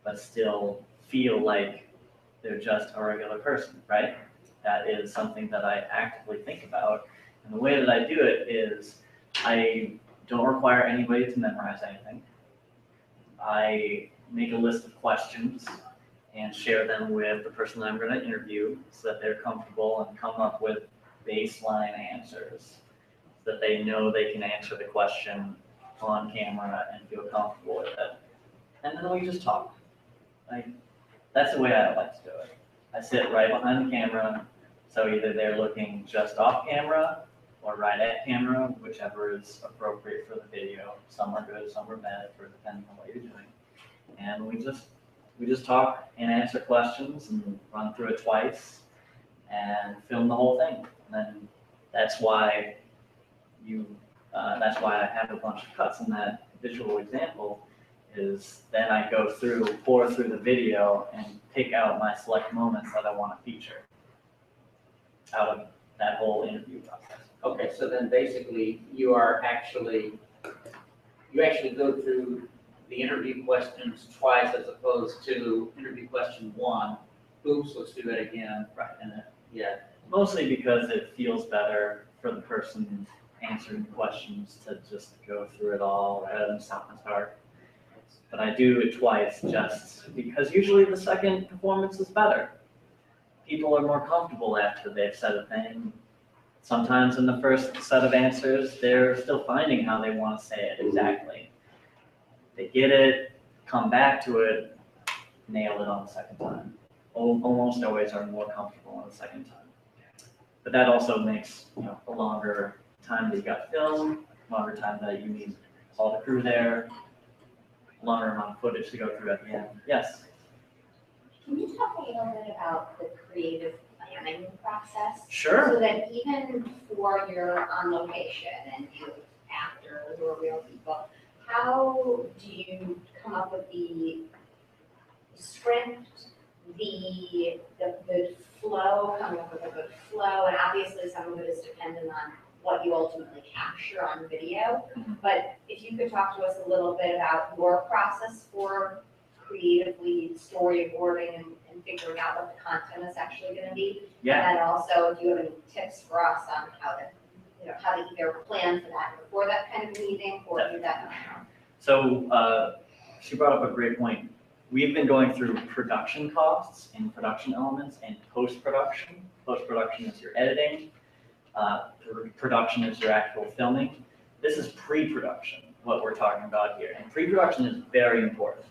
but still feel like they're just a regular person, right? That is something that I actively think about. And the way that I do it is I don't require anybody to memorize anything. I make a list of questions and share them with the person that I'm going to interview so that they're comfortable and come up with baseline answers so that they know they can answer the question on camera and feel comfortable with it. And then we just talk. That's the way I like to do it. I sit right behind the camera, so either they're looking just off camera or right at camera, whichever is appropriate for the video. Some are good, some are bad, depending on what you're doing. And we just talk and answer questions and run through it twice and film the whole thing. And then that's why I have a bunch of cuts in that visual example, is then I pour through the video and pick out my select moments that I want to feature out of that whole interview process. Okay, so then basically you actually go through the interview questions twice as opposed to interview question 1. Oops, let's do that again. Right. And then, yeah. Mostly because it feels better for the person answering questions to just go through it all rather than stop and start. But I do it twice just because usually the second performance is better. People are more comfortable after they've said a thing. Sometimes in the first set of answers, they're still finding how they want to say it exactly. They get it, come back to it, nail it on the second time. Almost always are more comfortable on the second time. But that also makes, a longer time that you got film, longer time that you need all the crew there, longer amount of footage to go through at the end. Yes? Can you talk a little bit about the creative planning process? Sure. So that even before you're on location and you have actors or real people, how do you come up with the script, the flow, coming up with a good flow, and obviously some of it is dependent on what you ultimately capture on video. But if you could talk to us a little bit about your process for creatively storyboarding and figuring out what the content is actually going to be. Yeah. And then also, do you have any tips for us on how to either plan for that before that kind of meeting or do that now? So she brought up a great point. We've been going through production costs and production elements and post-production. Post-production is your editing. Production is your actual filming. This is pre-production, what we're talking about here. And pre-production is very important.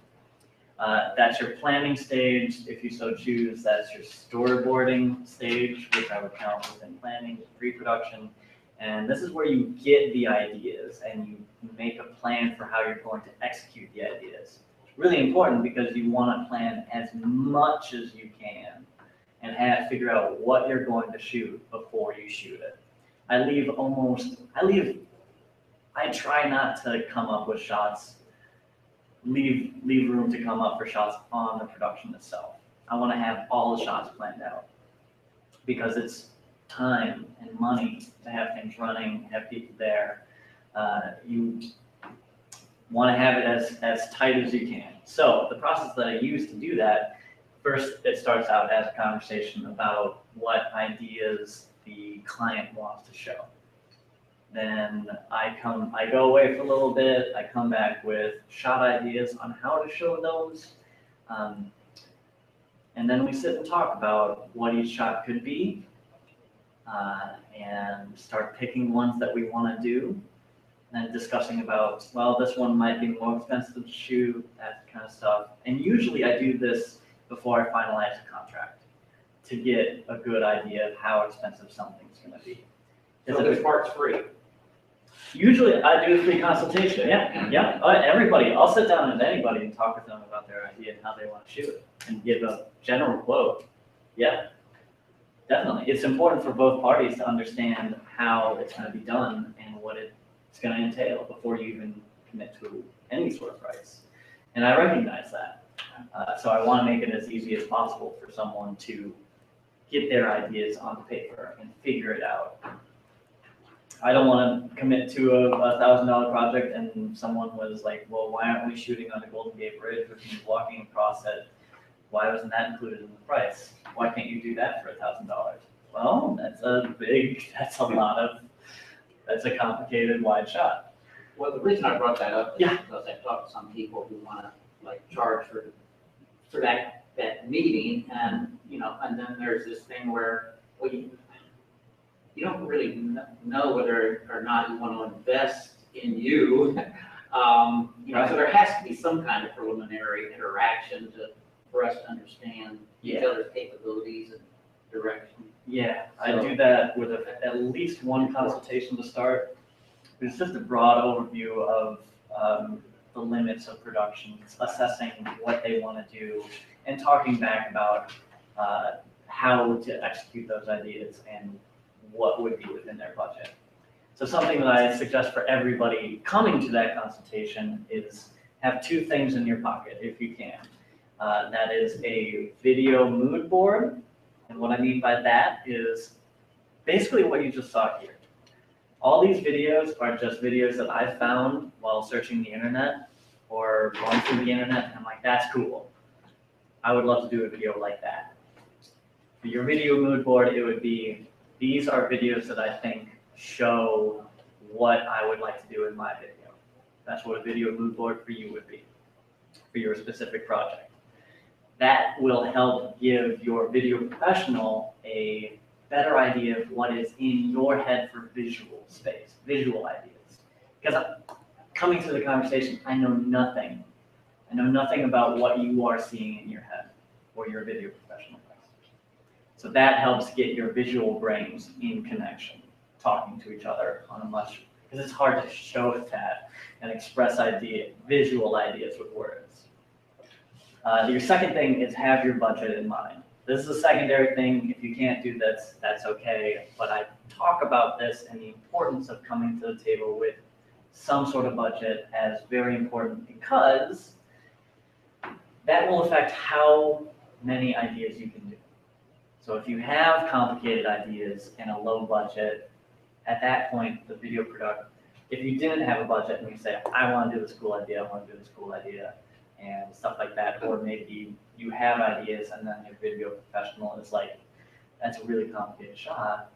That's your planning stage, if you so choose. That's your storyboarding stage, which I would count within planning, pre-production. And this is where you get the ideas and you make a plan for how you're going to execute the ideas. It's really important because you want to plan as much as you can and figure out what you're going to shoot before you shoot it. I try not to come up with shots, leave room to come up for shots on the production itself. I want to have all the shots planned out because it's time and money to have things running, have people there. You want to have it as tight as you can. So the process that I use to do that, first it starts out as a conversation about what ideas the client wants to show. Then I go away for a little bit, I come back with shot ideas on how to show those. And then we sit and talk about what each shot could be, and start picking ones that we want to do, and then discussing about, well, this one might be more expensive to shoot, that kind of stuff. And usually I do this before I finalize a contract to get a good idea of how expensive something's going to be. So this part's free. Usually I do a free consultation, yeah. Everybody, I'll sit down with anybody and talk with them about their idea and how they want to shoot it and give a general quote. Yeah, definitely. It's important for both parties to understand how it's going to be done and what it's going to entail before you even commit to any sort of price. And I recognize that. So I want to make it as easy as possible for someone to get their ideas on paper and figure it out. I don't want to commit to a $1,000 project and someone was like, well, why aren't we shooting on the Golden Gate Bridge, which means walking across it? Why wasn't that included in the price? Why can't you do that for $1,000? Well, that's a complicated wide shot. Well, the reason I brought that up is Yeah. because I've talked to some people who want to like charge for that meeting, and and then there's this thing where you don't really know whether or not you want to invest in you. So there has to be some kind of preliminary interaction for us to understand each other's capabilities and direction. Yeah, I do that with at least one consultation to start. It's just a broad overview of the limits of production, assessing what they want to do, and talking back about how to execute those ideas and what would be within their budget. So something that I suggest for everybody coming to that consultation is have two things in your pocket if you can. That is a video mood board. And what I mean by that is basically what you just saw here. All these videos are just videos that I found while searching the internet or going through the internet, and I'm like, that's cool. I would love to do a video like that. For your video mood board, it would be, these are videos that I think show what I would like to do in my video. That's what a video mood board for you would be, for your specific project. That will help give your video professional a better idea of what is in your head for visual space, visual ideas. Because coming to the conversation, I know nothing. I know nothing about what you are seeing in your head or your video professional does. So that helps get your visual brains in connection, talking to each other on a much, because it's hard to show that and express visual ideas with words. Your second thing is have your budget in mind. This is a secondary thing. If you can't do this, that's okay. But I talk about this and the importance of coming to the table with some sort of budget as very important, because that will affect how many ideas you can do. So if you have complicated ideas and a low budget, at that point, the video product, if you didn't have a budget and you say, I want to do this cool idea, I want to do this cool idea, and stuff like that, or maybe you have ideas and then your video professional is like, that's a really complicated shot,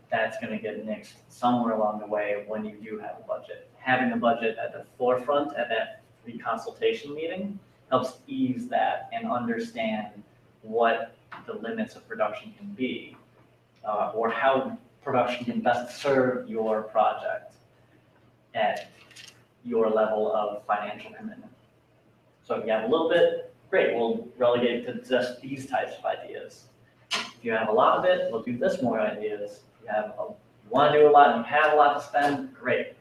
that's going to get nixed somewhere along the way when you do have a budget. Having a budget at the forefront at that free consultation meeting helps ease that and understand what the limits of production can be, or how production can best serve your project at your level of financial commitment. So if you have a little bit, great, we'll relegate it to just these types of ideas. If you have a lot of it, we'll do this more ideas. If you want to do a lot and you have a lot to spend, great.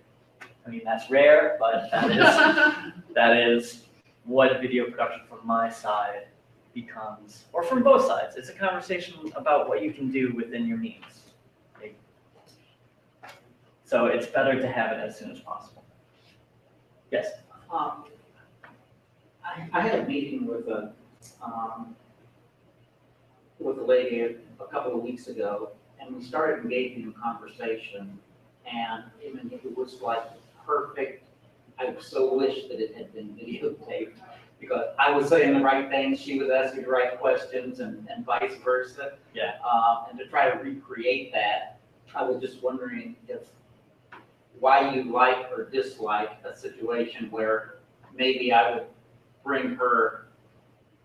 I mean, that's rare, but that is what video production from my side becomes, or from both sides. It's a conversation about what you can do within your means. Like, so it's better to have it as soon as possible. Yes? I had a meeting with a lady a couple of weeks ago, and we started engaging in conversation, and I mean, it was like perfect. I so wish that it had been videotaped, because I was saying the right things, she was asking the right questions, and vice versa. Yeah. And to try to recreate that, I was just wondering why you like or dislike a situation where maybe I would bring her,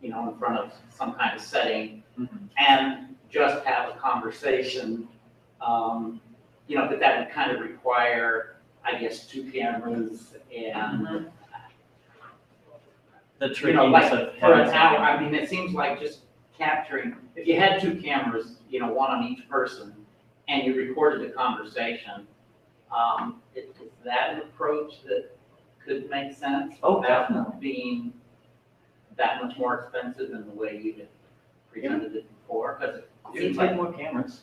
in front of some kind of setting, and just have a conversation, that would kind of require, I guess, 2 cameras and, The like trickiness of for an having hour. something. I mean, it seems like just capturing, if you had 2 cameras, one on each person, and you recorded the conversation, is that an approach that could make sense? Oh, without definitely. being that much more expensive than the way you had presented it before? Because it You seems can take like, more cameras,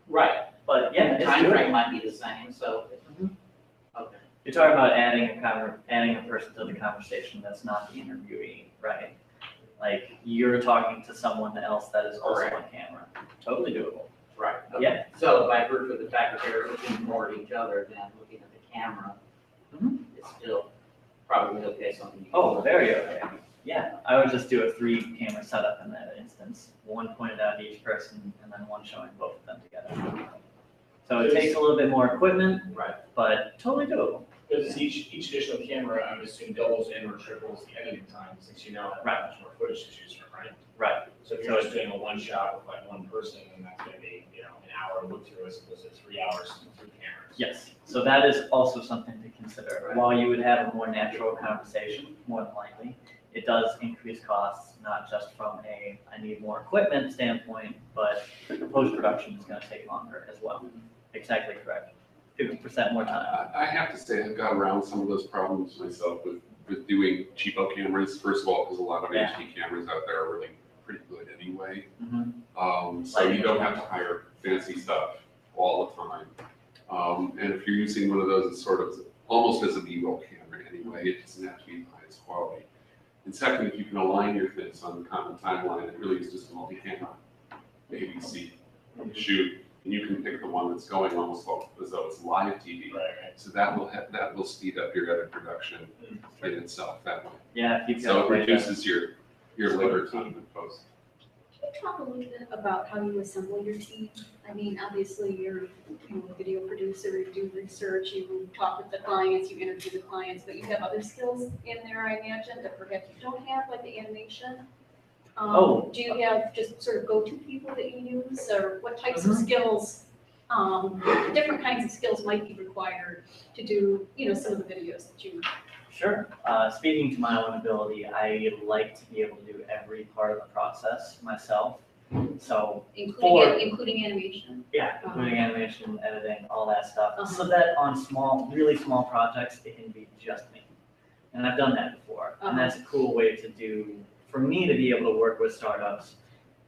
right, but yeah, the it's time doable. frame might be the same, so. Okay. You're talking about adding a person to the conversation that's not the interviewee, right? Like, you're talking to someone else that is also on camera. Totally doable. Right. Okay. Yeah. So by virtue of the fact that they're looking more at each other than looking at the camera, it's still probably okay, something. Oh, very okay. Yeah, I would just do a 3-camera setup in that instance. One pointed out at each person, and then one showing both of them together. So it takes a little bit more equipment, Right. but totally doable. Because each additional camera, I would assume, doubles in or triples the editing time, since you now have much more footage to choose from, right? Right. So if you're just doing a one shot with like one person, then that's gonna be, an hour look through as opposed to 3 hours through cameras. Yes, so that is also something to consider. While you would have a more natural conversation, more than likely, it does increase costs, not just from I need more equipment standpoint, but post-production is gonna take longer as well. Exactly correct. 50% more time. I have to say, I've got around some of those problems myself with doing cheapo cameras. First of all, because a lot of Yeah. HD cameras out there are really pretty good anyway. Mhm. So you don't have to hire fancy stuff all the time. And if you're using one of those, it's sort of almost as a B-roll camera anyway, it doesn't have to be the highest quality. And second, if you can align your things on the common timeline, it really is just a multi-camera ABC shoot. And you can pick the one that's going almost as though it's live TV. Right. So that will speed up your edit production in itself that way. Yeah, if you've So got it a way to- reduces your labor time in post. Can you talk a little bit about how you assemble your team? I mean, obviously, you're a video producer, you do research, you talk with the clients, you interview the clients, but you have other skills in there, I imagine, that perhaps you don't have, like the animation. Do you have just sort of go-to people that you use, or what types of skills, different kinds of skills might be required to do, some of the videos that you. Sure. Speaking to my own ability, I like to be able to do every part of the process myself. So Including animation. yeah, including animation, editing, all that stuff. So that on really small projects, it can be just me. And I've done that before. And that's a cool way to do, for me to be able to work with startups,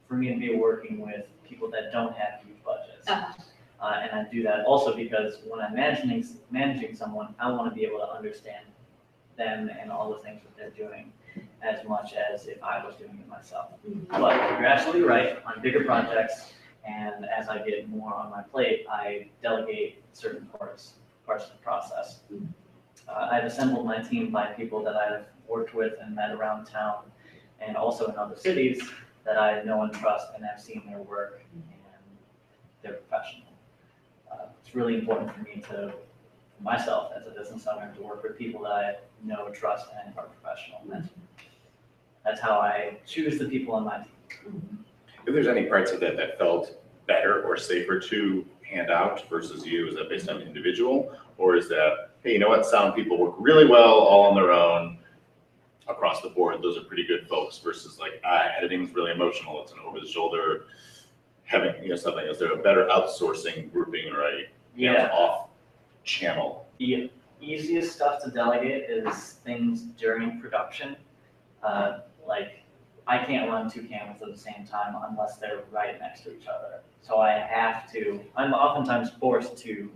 for me to be working with people that don't have huge budgets. And I do that also because when I'm managing someone, I want to be able to understand them and all the things that they're doing as much as if I was doing it myself. But you're absolutely right, on bigger projects, and as I get more on my plate, I delegate certain parts of the process. I've assembled my team by people that I've worked with and met around town, and also in other cities that I know and trust and have seen their work, and they're professional. It's really important for me to, myself as a business owner, to work with people that I know, trust, and are professional. That's how I choose the people on my team. If there's any parts of that that felt better or safer to hand out versus you, is that based on the individual? Or is that, hey, you know what, sound people work really well all on their own across the board, those are pretty good folks, versus like, editing is really emotional, it's an over the shoulder, having, something, is there a better outsourcing grouping or a off channel? Yeah, easiest stuff to delegate is things during production. Like, I can't run 2 cameras at the same time unless they're right next to each other. So I'm oftentimes forced to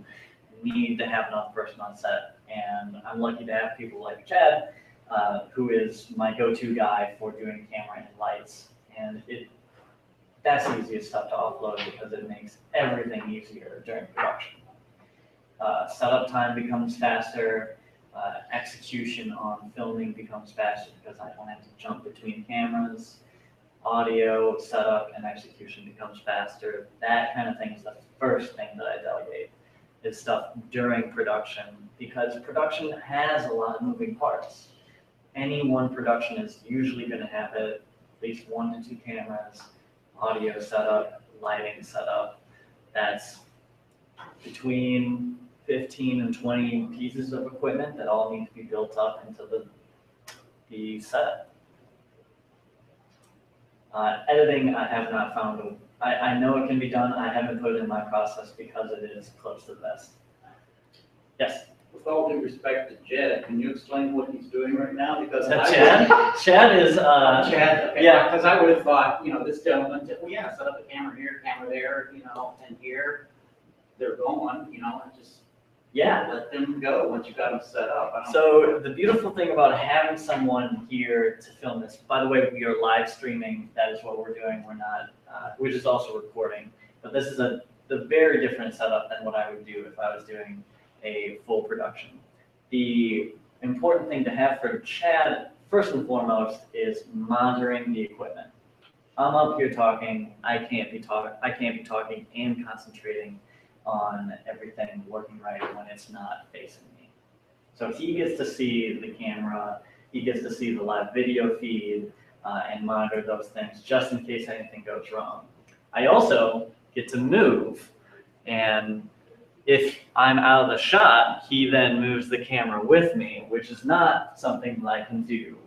need to have another person on set. And I'm lucky to have people like Chad, who is my go-to guy for doing camera and lights. And that's the easiest stuff to offload because it makes everything easier during production. Setup time becomes faster. Execution on filming becomes faster because I don't have to jump between cameras. Audio setup and execution becomes faster. That kind of thing is the first thing that I delegate, is stuff during production, because production has a lot of moving parts. Any one production is usually going to have at least 1 to 2 cameras, audio setup, lighting setup. That's between 15 and 20 pieces of equipment that all need to be built up into the setup. Editing, I have not found, I know it can be done, I haven't put it in my process because it is close to the best. Yes? With all due respect to Jed, can you explain what he's doing right now? Because Chad is, Chad, okay, yeah. because I would have thought, this gentleman said, well, yeah, set up a camera here, camera there, and here, they're going, and just let them go once you got them set up. So the beautiful thing about having someone here to film this, by the way, we are live streaming, that is what we're doing, we're not, we're just also recording, but this is the very different setup than what I would do if I was doing a full production. The important thing to have for Chad, first and foremost, is monitoring the equipment. I'm up here talking, I can't be talking and concentrating on everything working right when it's not facing me. So he gets to see the camera, he gets to see the live video feed, and monitor those things just in case anything goes wrong. I also get to move, and if I'm out of the shot, he then moves the camera with me, which is not something that I can do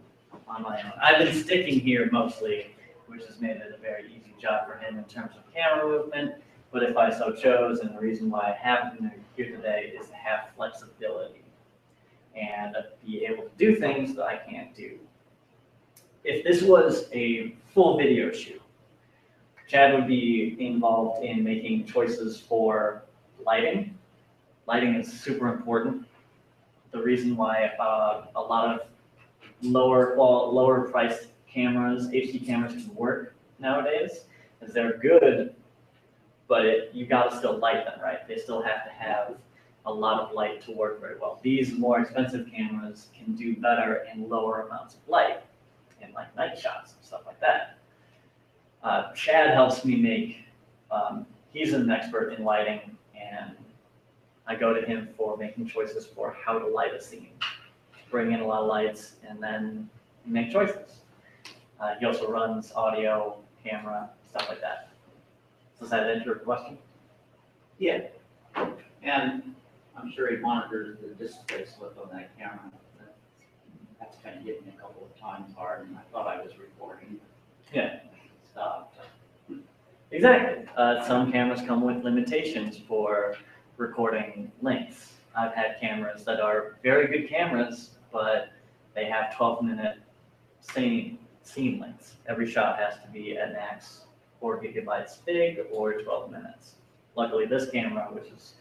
on my own. I've been sticking here mostly, which has made it a very easy job for him in terms of camera movement. But if I so chose, and the reason why I haven't been here today is to have flexibility and be able to do things that I can't do. If this was a full video shoot, Chad would be involved in making choices for lighting. Lighting is super important. The reason why a lot of lower priced cameras, HD cameras, can work nowadays is they're good, but you gotta still light them, right? They still have to have a lot of light to work very well. These more expensive cameras can do better in lower amounts of light, in like night shots and stuff like that. Chad helps me make, he's an expert in lighting, and I go to him for making choices for how to light a scene. Bring in a lot of lights and then make choices. He also runs audio, camera, stuff like that. Does that answer your question? Yeah, and I'm sure he monitors the display slip on that camera. That's kind of hit me a couple of times hard, and I thought I was recording. Yeah. Stopped. Exactly. Some cameras come with limitations for recording lengths. I've had cameras that are very good cameras, but they have 12-minute scene lengths. Every shot has to be at max 4 gigabytes big or 12 minutes. Luckily, this camera, which is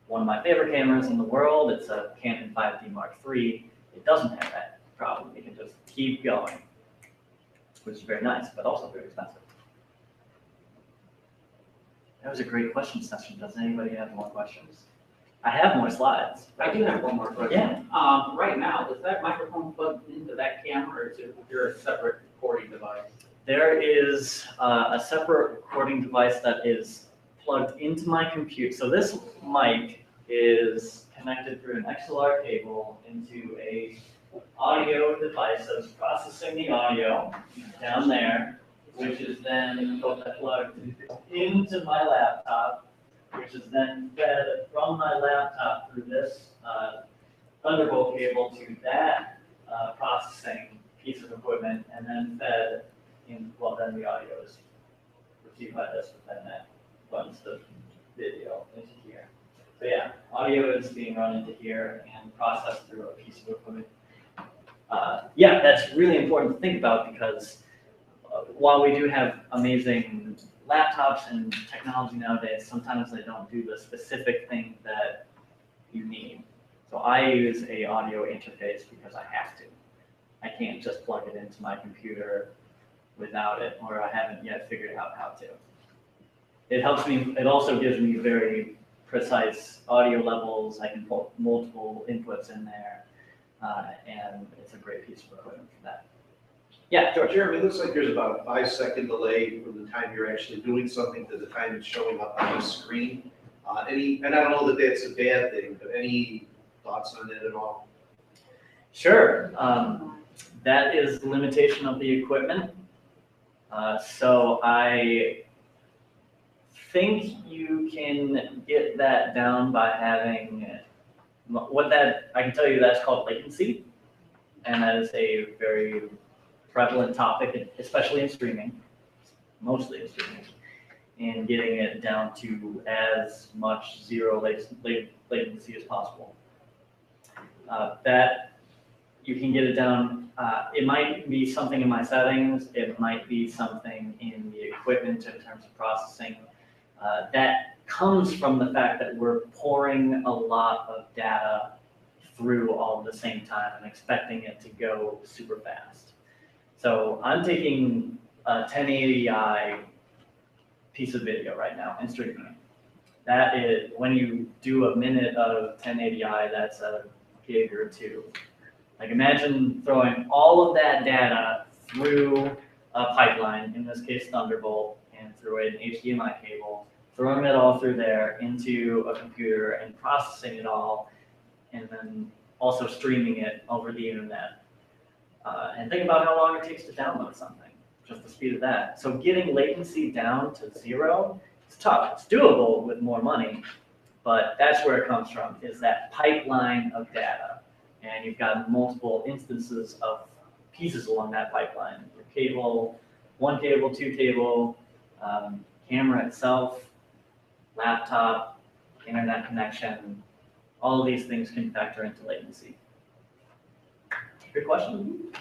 one of my favorite cameras in the world, it's a Canon 5D Mark III, it doesn't have that problem. You can just keep going, which is very nice, but also very expensive. That was a great question session. Does anybody have more questions? I have more slides. I do have one more question. Yeah. Right now, does that microphone plug into that camera, or is there a separate recording device? There is a separate recording device that is plugged into my computer. So this mic is connected through an XLR cable into a audio device that's processing the audio down there, which is then plugged into my laptop, which is then fed from my laptop through this Thunderbolt cable to that processing piece of equipment, and then fed in, well, then the audio is received by this, but then that runs the video into here. So yeah, audio is being run into here and processed through a piece of equipment. Yeah, that's really important to think about because while we do have amazing laptops and technology nowadays, sometimes they don't do the specific thing that you need. So I use a audio interface because I have to. I can't just plug it into my computer without it, or I haven't yet figured out how to. It helps me, it also gives me very precise audio levels. I can put multiple inputs in there, and it's a great piece of equipment for that. Yeah, George. Jeremy, it looks like there's about a 5-second delay from the time you're actually doing something to the time it's showing up on the screen. And I don't know that that's a bad thing, but any thoughts on that at all? Sure. That is the limitation of the equipment. So I think you can get that down by having I can tell you that's called latency. And that is a very prevalent topic, especially in streaming, mostly in streaming, and getting it down to as much zero latency as possible. That you can get it down. It might be something in my settings. It might be something in the equipment in terms of processing. That comes from the fact that we're pouring a lot of data through all at the same time and expecting it to go super fast. So I'm taking a 1080i piece of video right now and streaming it. That is, when you do a minute of 1080i, that's a gig or two. Like imagine throwing all of that data through a pipeline, in this case Thunderbolt, and through an HDMI cable, throwing it all through there into a computer and processing it all, and then also streaming it over the internet. And think about how long it takes to download something, just the speed of that. So getting latency down to zero is tough. It's doable with more money, but that's where it comes from, is that pipeline of data. And you've got multiple instances of pieces along that pipeline. Your cable, one cable, two cable, camera itself, laptop, internet connection, all of these things can factor into latency. Good question.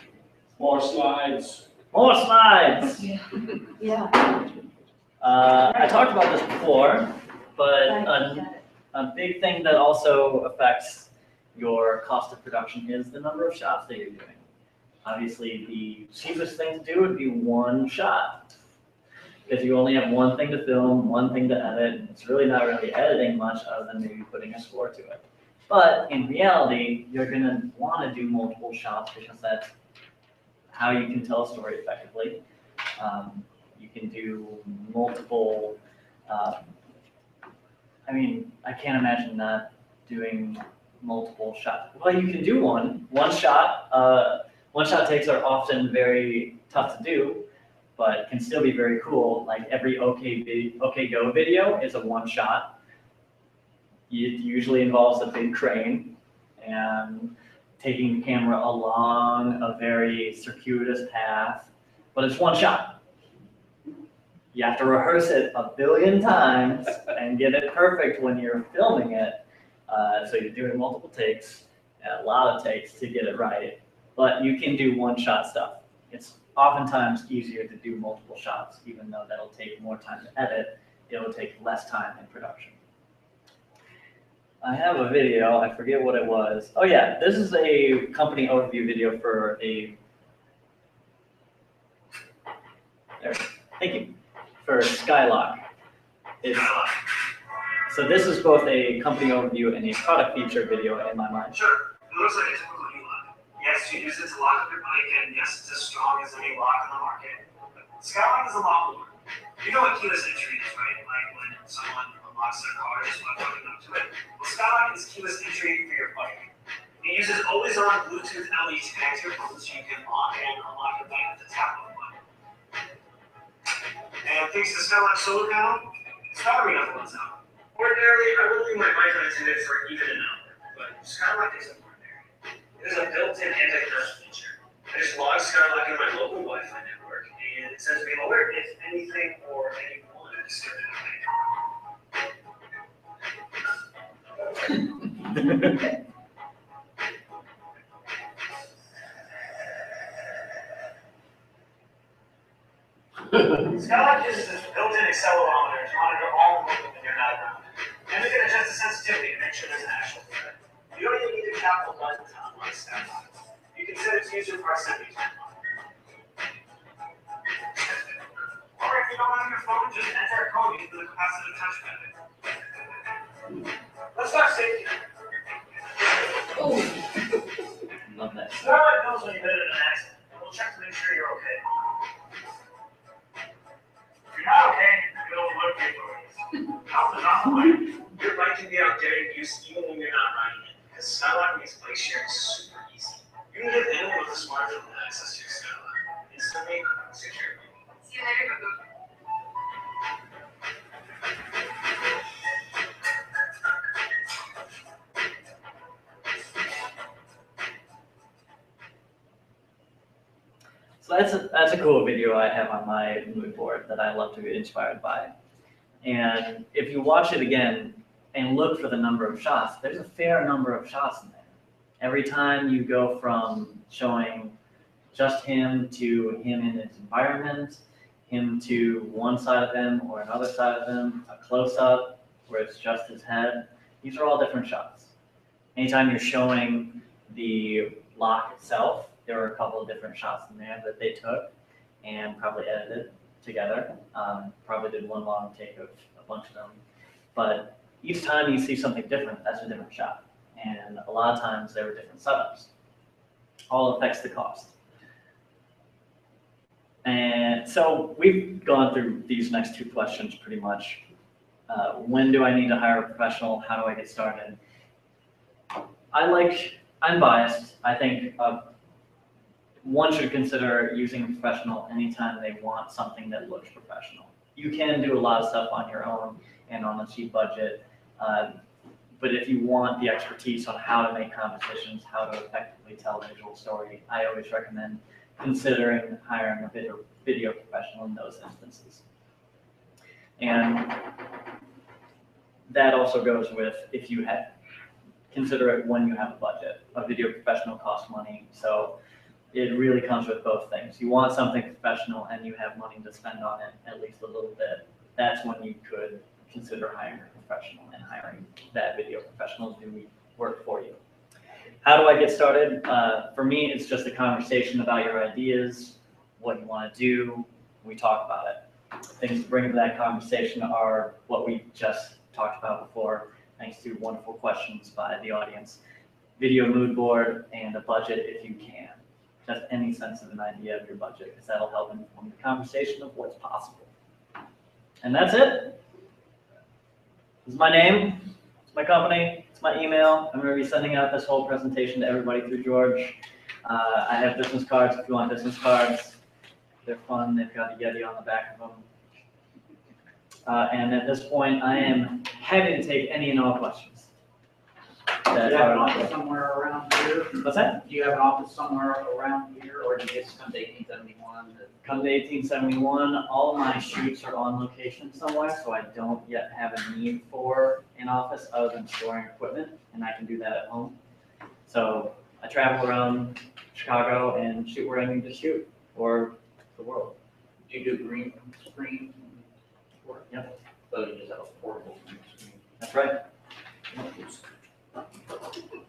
More slides. More slides. Yeah. I talked about this before, but a big thing that also affects your cost of production is the number of shots that you're doing. Obviously, the cheapest thing to do would be one shot, because you only have one thing to film, one thing to edit, and it's really not really editing much other than maybe putting a score to it. But in reality, you're going to want to do multiple shots because that's how you can tell a story effectively. You can do multiple, I mean, I can't imagine not doing multiple shots. Well, you can do one shot. One shot takes are often very tough to do, but can still be very cool. Like every OK Go video is a one shot. It usually involves a big crane and taking the camera along a very circuitous path, but it's one shot. You have to rehearse it a billion times and get it perfect when you're filming it. So you're doing multiple takes, and a lot of takes to get it right, but you can do one shot stuff. It's oftentimes easier to do multiple shots, even though that'll take more time to edit, it'll take less time in production. I have a video, I forget what it was. Oh yeah, this is a company overview video for thank you, for Skylock. So this is both a company overview and a product feature video in my mind. Sure, it looks like a typical U-lock. Yes, you use it to lock up your bike, and yes, it's as strong as any lock on the market. Skylock is a lot more. You know what keyless entry is, right? Like when someone unlocks their car just by hooking up to it. Well, Skylock is keyless entry for your bike. It uses always-on Bluetooth LED connector so you can lock and unlock your bike at the tap of a button. And thanks to Skylock solar panel, it's battery never runs out. Ordinarily, I would leave my bike unattended for even an hour, but Skylock isn't ordinary. It is a built-in anti-theft feature. I just log Skylock in my local Wi-Fi network, and it sends me an alert if anything or anyone is disturbing my bike. Skylock uses its built-in accelerometer to monitor all movement when you're not around. And we can adjust the sensitivity to make sure there's an actual threat. You don't even need to tap the button to unlock Skylock. You can set it to use your proximity time. Or if you don't have your phone, just enter a code into the capacitive touchpad. Let's start safety. Love that. Skylock knows when you've been in an accident, and we'll check to make sure you're okay. If you're not okay, it'll alert the authorities. Help is on the way. Your bike can be out getting use even when you're not riding it, because Skylock makes bike sharing super easy. You can give anyone with a smartphone access to your Skylock instantly and securely. See you later, boo-boo. So that's a cool video I have on my mood board that I love to get inspired by. And if you watch it again and look for the number of shots, there's a fair number of shots in there. Every time you go from showing just him to him in his environment, him to one side of him or another side of him, a close-up where it's just his head, these are all different shots. Anytime you're showing the lock itself, there were a couple of different shots in there that they took and probably edited together. Probably did one long take of a bunch of them. But each time you see something different, that's a different shot. And a lot of times there were different setups. All affects the cost. And so we've gone through these next two questions pretty much. When do I need to hire a professional? How do I get started? I'm biased. I think one should consider using a professional anytime they want something that looks professional. You can do a lot of stuff on your own and on a cheap budget, but if you want the expertise on how to make compositions, how to effectively tell a visual story, I always recommend considering hiring a video professional in those instances. And that also goes with if you consider it when you have a budget. A video professional costs money, so it really comes with both things. You want something professional and you have money to spend on it, at least a little bit. That's when you could consider hiring a professional and hiring that video professional to do work for you. How do I get started? For me, it's just a conversation about your ideas, what you want to do. We talk about it. Things to bring to that conversation are what we just talked about before, thanks to wonderful questions by the audience. Video mood board and a budget if you can. Just any sense of an idea of your budget, because that'll help inform the conversation of what's possible. And that's it. This is my name, it's my company, it's my email. I'm going to be sending out this whole presentation to everybody through George. I have business cards if you want business cards. They're fun, they've got a Yeti on the back of them. And at this point, I am happy to take any and all questions. Do you have an office somewhere around here? What's that? Do you have an office somewhere around here, or do you just come to 1871? Come to 1871, all of my shoots are on location somewhere, so I don't yet have a need for an office other than storing equipment, and I can do that at home. So I travel around Chicago and shoot where I need to shoot, or the world. Do you do green screen? Yep. So you just have a portable green screen? That's right.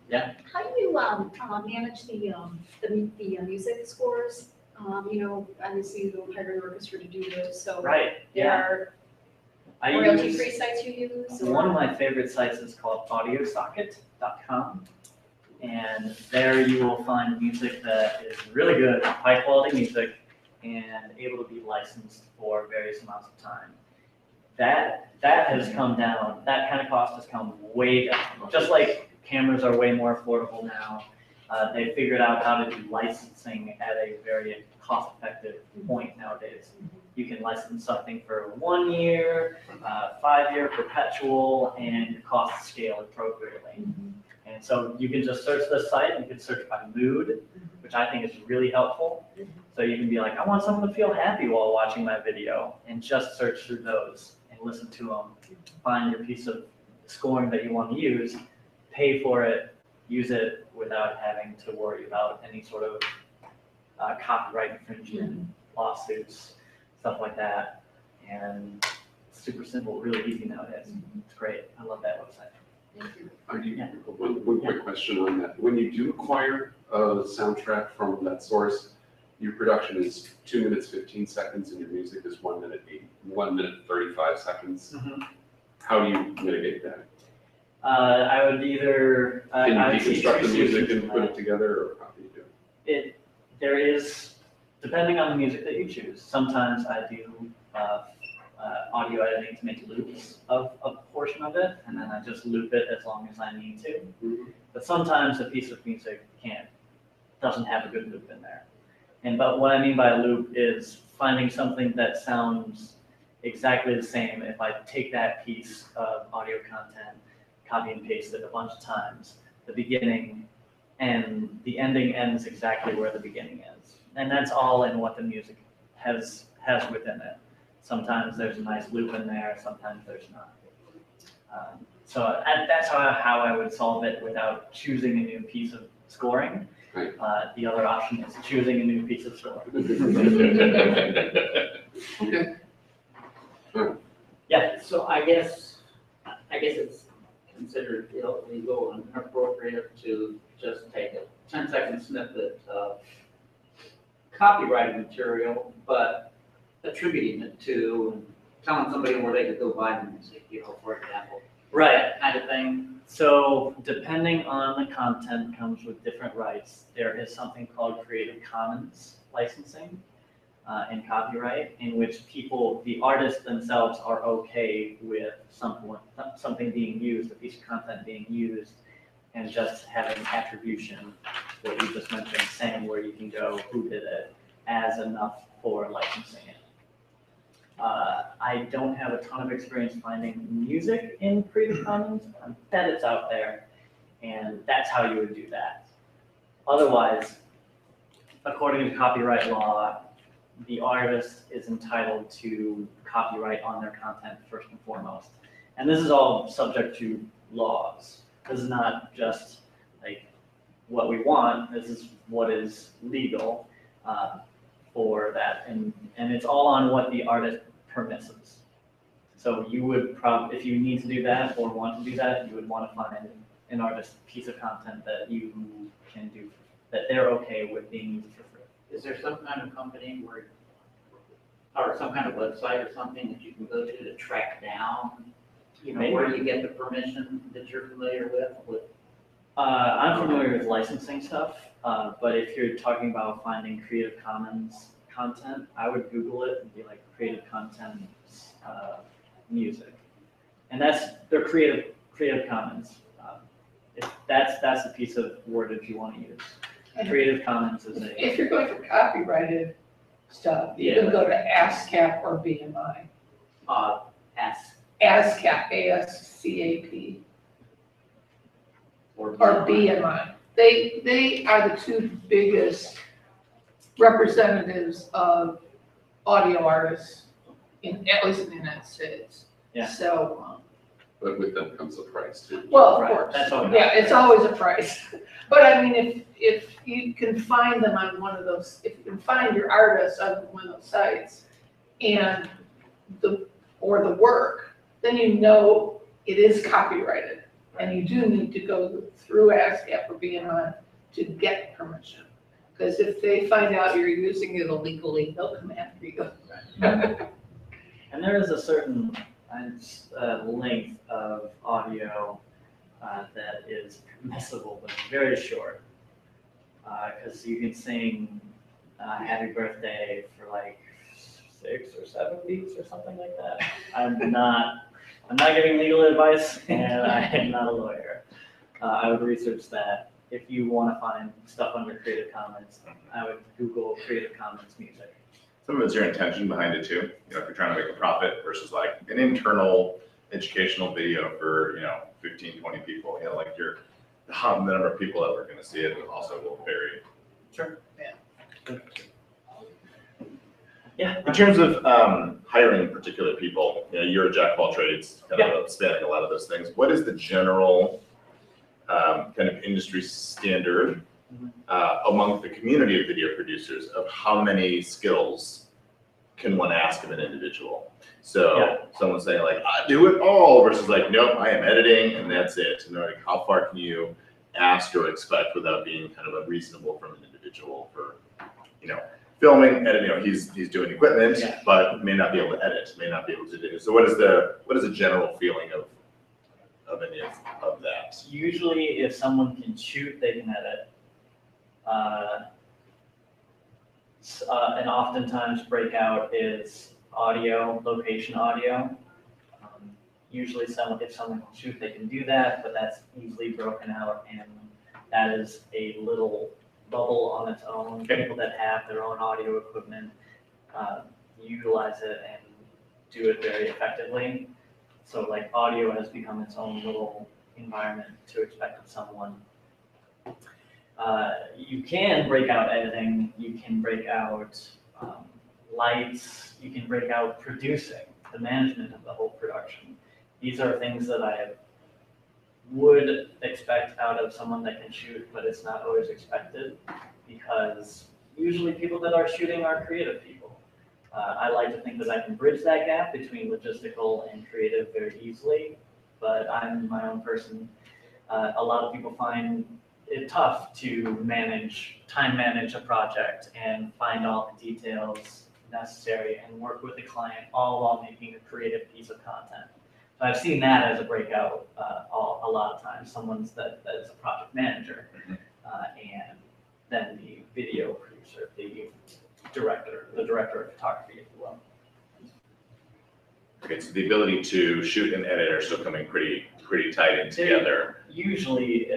Yeah. How do you manage the music scores? You know, obviously you hire an orchestra to do those, so Right. there Yeah. are I royalty-free use sites you use? one of my favorite sites is called audiosocket.com. And there you will find music that is really good, high quality music, and able to be licensed for various amounts of time. That has come down, that kind of cost has come way down. Just like cameras are way more affordable now, they figured out how to do licensing at a very cost-effective point nowadays. You can license something for 1 year, 5-year perpetual, and cost scale appropriately. And so you can just search the site, you can search by mood, which I think is really helpful. So you can be like, I want someone to feel happy while watching my video, and just search through those and listen to them. Find your piece of scoring that you want to use, pay for it, use it without having to worry about any sort of copyright infringement, lawsuits. stuff like that. And it's super simple, really easy nowadays. It's great. I love that website. One quick question on that. When you do acquire a soundtrack from that source, your production is 2 minutes, 15 seconds, and your music is 1 minute, 35 seconds. How do you mitigate that? I would either. Can I you would see deconstruct two the music solutions and in put that. it together, or how do you do it? There is, depending on the music that you choose, sometimes I do audio editing to make loops of a portion of it, and then I just loop it as long as I need to. But sometimes a piece of music doesn't have a good loop in there. But what I mean by a loop is finding something that sounds exactly the same. If I take that piece of audio content, copy and paste it a bunch of times, the beginning and the ending ends exactly where the beginning is. And that's all in what the music has within it. Sometimes there's a nice loop in there, sometimes there's not. So that's how I would solve it without choosing a new piece of scoring. The other option is choosing a new piece of scoring. Okay. Yeah. So I guess it's considered illegal and inappropriate to just take a 10-second snippet of copyrighted material, but attributing it to telling somebody where they could go buy the music, for example. Right. That kind of thing. So depending on the content comes with different rights. There is something called Creative Commons licensing and copyright, in which the artists themselves are okay with something being used, a piece of content being used, and just having attribution, what you just mentioned, saying where you can go, who did it, as enough for licensing it. I don't have a ton of experience finding music in Creative Commons. I bet it's out there, and that's how you would do that. Otherwise, according to copyright law, the artist is entitled to copyright on their content first and foremost. And this is all subject to laws. This is not just like what we want, this is what is legal for that. And it's all on what the artist permisses. So you would if you need to do that or want to do that, you would want to find an artist piece of content that you can do, that they're okay with being used for free. Is there some kind of company or some kind of website or something that you can go to track down, where you get the permission that you're familiar with? I'm familiar with licensing stuff, but if you're talking about finding Creative Commons content, I would Google it and be like Creative Commons music, and they're Creative Commons. If that's the piece of wordage you want to use. Creative Commons is If you're going for copyrighted stuff, you can go to ASCAP or BMI. ASCAP, ASCAP. Or BMI. They are the two biggest representatives of audio artists at least in the United States. Yeah. So. But with them comes a price too. Well, of Right, course. that's all. Yeah, it's always a price. But I mean, if you can find them on one of those, if you can find your artist on one of those sites and the work, then you know it is copyrighted. And you do need to go through ASCAP or BMI to get permission. Because if they find out you're using it illegally, they'll come after you. And there is a certain length of audio that is permissible, but very short. Because you can sing Happy Birthday for like 6 or 7 beats or something like that. I'm not giving legal advice, and I am not a lawyer. I would research that. If you want to find stuff under Creative Commons, I would Google Creative Commons music. Some of it's your intention behind it too. If you're trying to make a profit versus like an internal educational video for, 15, 20 people, like the number of people that are going to see it also will vary. Sure. Yeah. Yeah. In terms of hiring particular people, you're a jack of all trades, kind of spanning a lot of those things. What is the general kind of industry standard among the community of video producers of how many skills can one ask of an individual? So someone saying like, I do it all versus like, nope, I am editing and that's it. And like, how far can you ask or expect without being kind of unreasonable from an individual for, filming, editing, he's doing equipment, but may not be able to edit, may not be able to do. So what is the general feeling of any of that? Usually if someone can shoot, they can edit. And oftentimes breakout is audio, location audio. Usually if someone can shoot, they can do that, but that's easily broken out, and that is a little bubble on its own. People that have their own audio equipment utilize it and do it very effectively. So like audio has become its own little environment to expect of someone. You can break out editing, you can break out lights, you can break out producing, the management of the whole production. These are things that I would expect out of someone that can shoot, but it's not always expected because usually people that are shooting are creative people. I like to think that I can bridge that gap between logistical and creative very easily, but I'm my own person. A lot of people find it tough to time manage a project and find all the details necessary and work with the client all while making a creative piece of content. So I've seen that as a breakout a lot of times. Someone's that is a project manager, and then the video producer, the director of photography, if you will. Okay, so the ability to shoot and edit are still coming pretty tight in together. Usually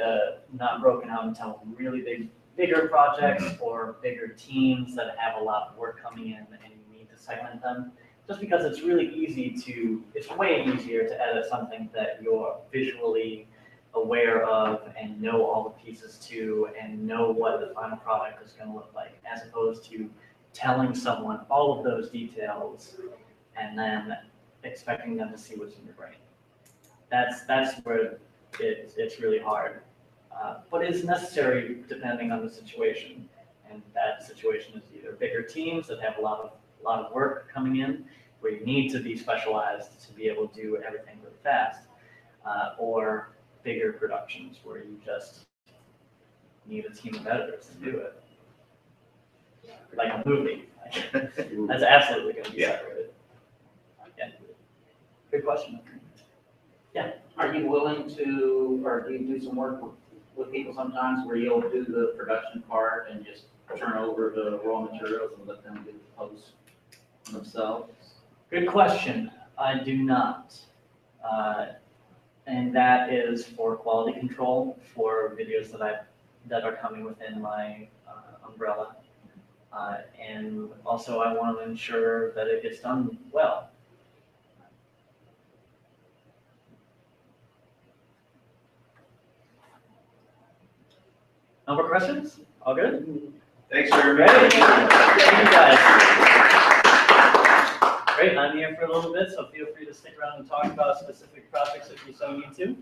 not broken out until really bigger projects or bigger teams that have a lot of work coming in and you need to segment them. Just because it's really it's way easier to edit something that you're visually aware of and know all the pieces to and know what the final product is going to look like, as opposed to telling someone all of those details and then expecting them to see what's in your brain. That's where it's really hard, but it's necessary depending on the situation. And that situation is either bigger teams that have a lot of work coming in, where you need to be specialized to be able to do everything really fast, or bigger productions where you just need a team of editors to do it. Like a movie. That's absolutely going to be separated. Yeah. Good question. Yeah. Are you willing to, or do you do some work with people sometimes where you'll do the production part and just turn over the raw materials and let them do the post themselves? Good question. I do not. And that is for quality control for videos that are coming within my umbrella. And also I want to ensure that it gets done well. No more questions? All good? Thanks very much. Thank you guys. Great, I'm here for a little bit, so feel free to stick around and talk about specific projects if you so need to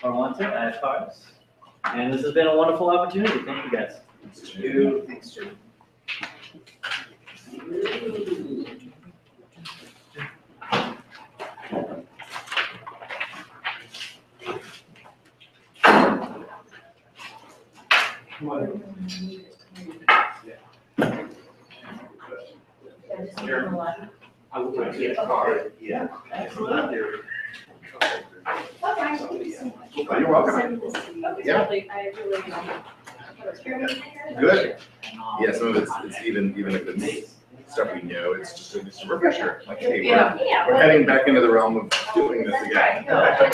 or want to. I have cards. And this has been a wonderful opportunity. Thank you guys. Thanks, Jim. Come on. I will take a card. Yeah. Absolutely. You're welcome. Yeah. I really Good. Yeah, some of it's even if it's stuff we know, it's just a refresher. Like, hey, we're heading back into the realm of doing this again.